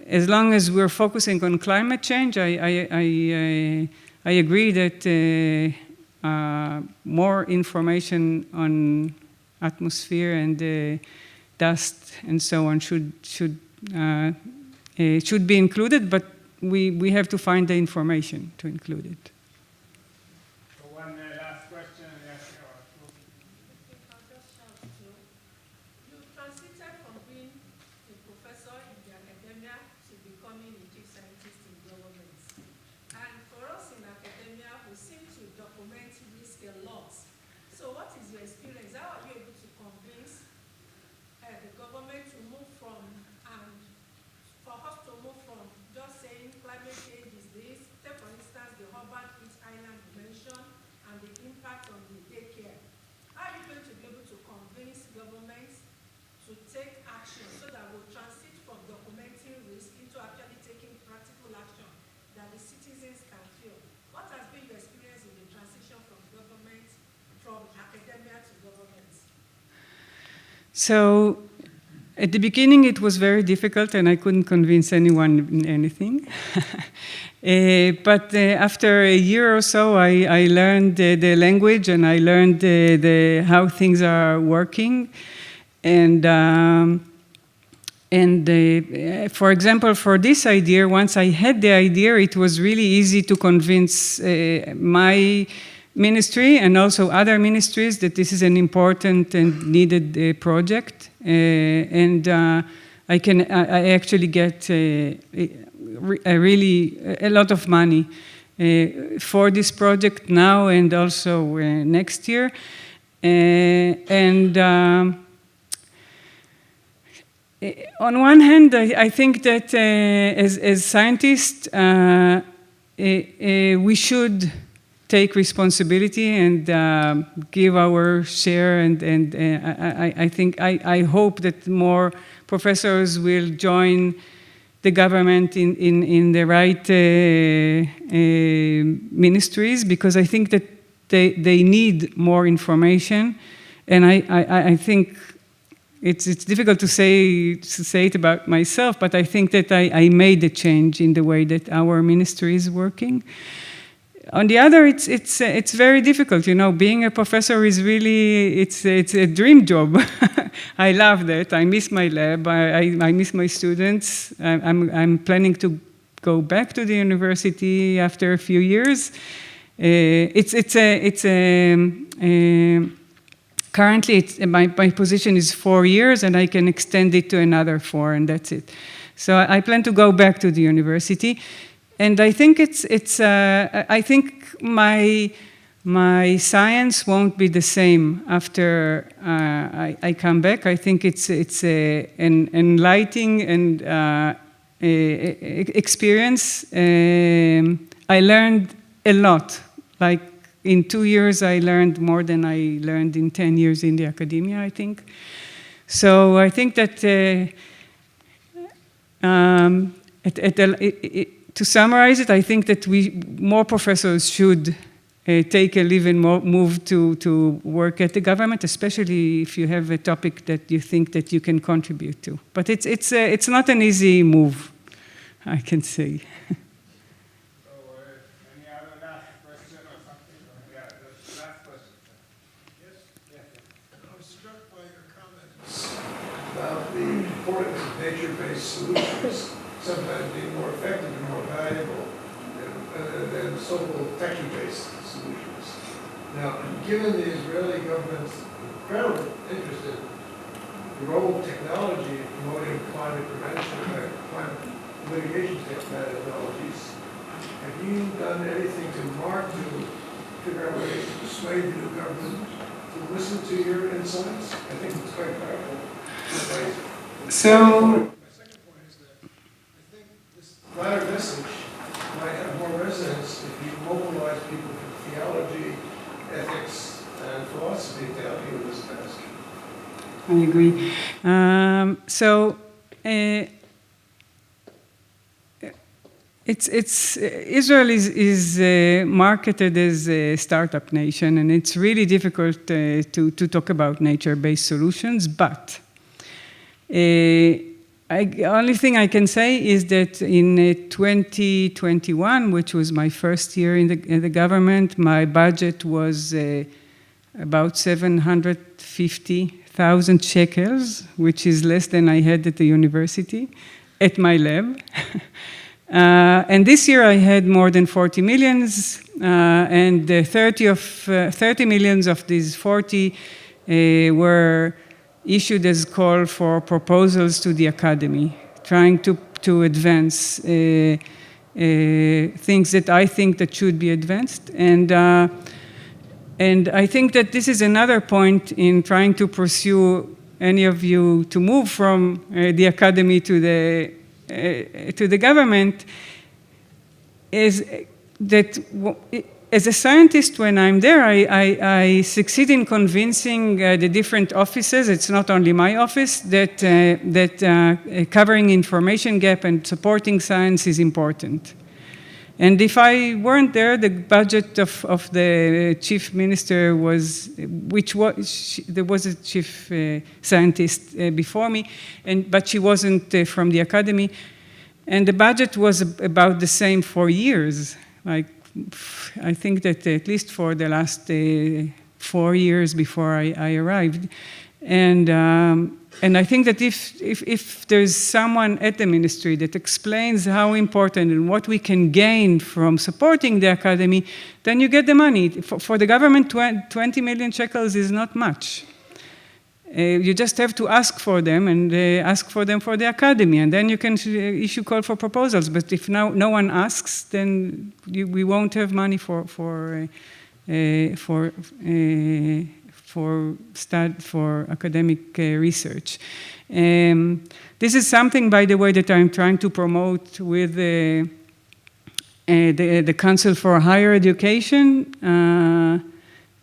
as long as we're focusing on climate change, I agree that more information on atmosphere and dust and so on should be included, but we have to find the information to include it. So one last question. Yes, You transited from being a professor in the academia to becoming a chief scientist in government. And for us in academia, we seem to document risk a lot. So what is your experience? How are you able to convince the government to move from, and for us to move from just saying climate change is this, take for instance the urban heat island dimension and the impact on the daycare. How are you going to be able to convince governments to take action so that we'll transit from documenting risk into actually taking practical action that the citizens can feel? What has been your experience in the transition from government, from academia to government? So at the beginning, it was very difficult, and I couldn't convince anyone in anything. But after a year or so, I learned the language, and I learned how things are working. And for example, for this idea, once I had the idea, it was really easy to convince my ministry and also other ministries that this is an important and needed project. And I actually get a lot of money for this project now and also next year. On one hand, I think that as scientists, we should take responsibility and give our share. And I hope that more professors will join the government in the right ministries, because I think that they need more information. And I think it's difficult to say it about myself, but I think that I made a change in the way that our ministry is working. On the other, it's very difficult. You know, being a professor is really it's a dream job. I love that. I miss my lab. I miss my students. I'm planning to go back to the university after a few years. Currently, my position is 4 years, and I can extend it to another 4, and that's it. So I plan to go back to the university, and I think I think my science won't be the same after I come back. I think it's an enlightening and experience. I learned a lot. Like, in 2 years, I learned more than I learned in 10 years in the academia, I think. So I think that to summarize it, I think that more professors should take a leave and move to work at the government, especially if you have a topic that you think that you can contribute to. But it's not an easy move, I can say. Nature-based solutions sometimes being more effective and more valuable than so-called techie-based solutions. Now, given the Israeli government's incredible interest in the role of technology in promoting climate prevention, climate mitigation technologies, have you done anything to figure out ways to persuade the new government to listen to your insights? I think it's quite powerful. So, my second point is that I think this latter message might have us if you mobilize people from theology, ethics, and philosophy to help you in this task. I agree. Israel is marketed as a startup nation, and it's really difficult to talk about nature-based solutions. But only thing I can say is that in 2021, which was my first year in the government, my budget was about 750,000 shekels, which is less than I had at the university, at my lab. And this year I had more than 40 millions, and 30 millions of these 40 were issued as call for proposals to the academy, trying to advance things that I think that should be advanced. And I think that this is another point in trying to pursue any of you to move from the academy to the government, is that as a scientist, when I'm there, I succeed in convincing the different offices, it's not only my office, that covering information gap and supporting science is important. And if I weren't there, the budget of the chief minister was, there was a chief scientist before me, but she wasn't from the academy. And the budget was about the same for years. Like, I think that at least for the last 4 years before I arrived. And I think that if there's someone at the ministry that explains how important and what we can gain from supporting the academy, then you get the money. For the government, 20 million shekels is not much. You just have to ask for them and ask for them for the academy, and then you can issue call for proposals. But if no one asks, then we won't have money for academic research. This is something, by the way, that I'm trying to promote with the Council for Higher Education,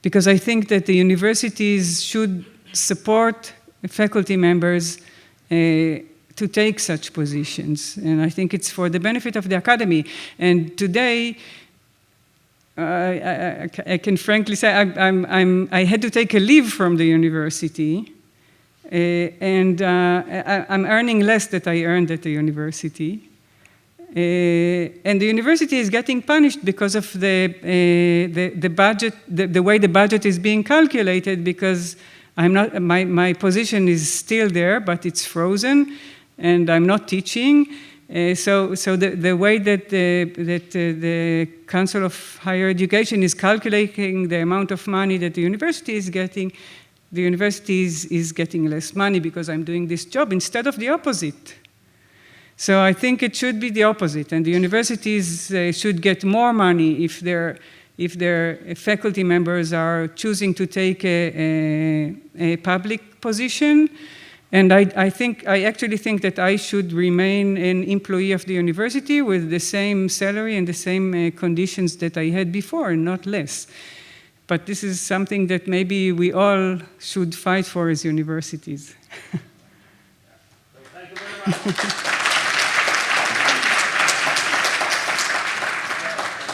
because I think that the universities should support faculty members to take such positions. And I think it's for the benefit of the academy. And today, I can frankly say I had to take a leave from the university, and I'm earning less than I earned at the university. And the university is getting punished because of the budget, the way the budget is being calculated, because my position is still there, but it's frozen, and I'm not teaching. So the way that the Council of Higher Education is calculating the amount of money that the university is getting, the university is getting less money because I'm doing this job instead of the opposite. So I think it should be the opposite, and the universities should get more money if their faculty members are choosing to take a public position. And I actually think that I should remain an employee of the university with the same salary and the same conditions that I had before, and not less. But this is something that maybe we all should fight for as universities. Thank you very much.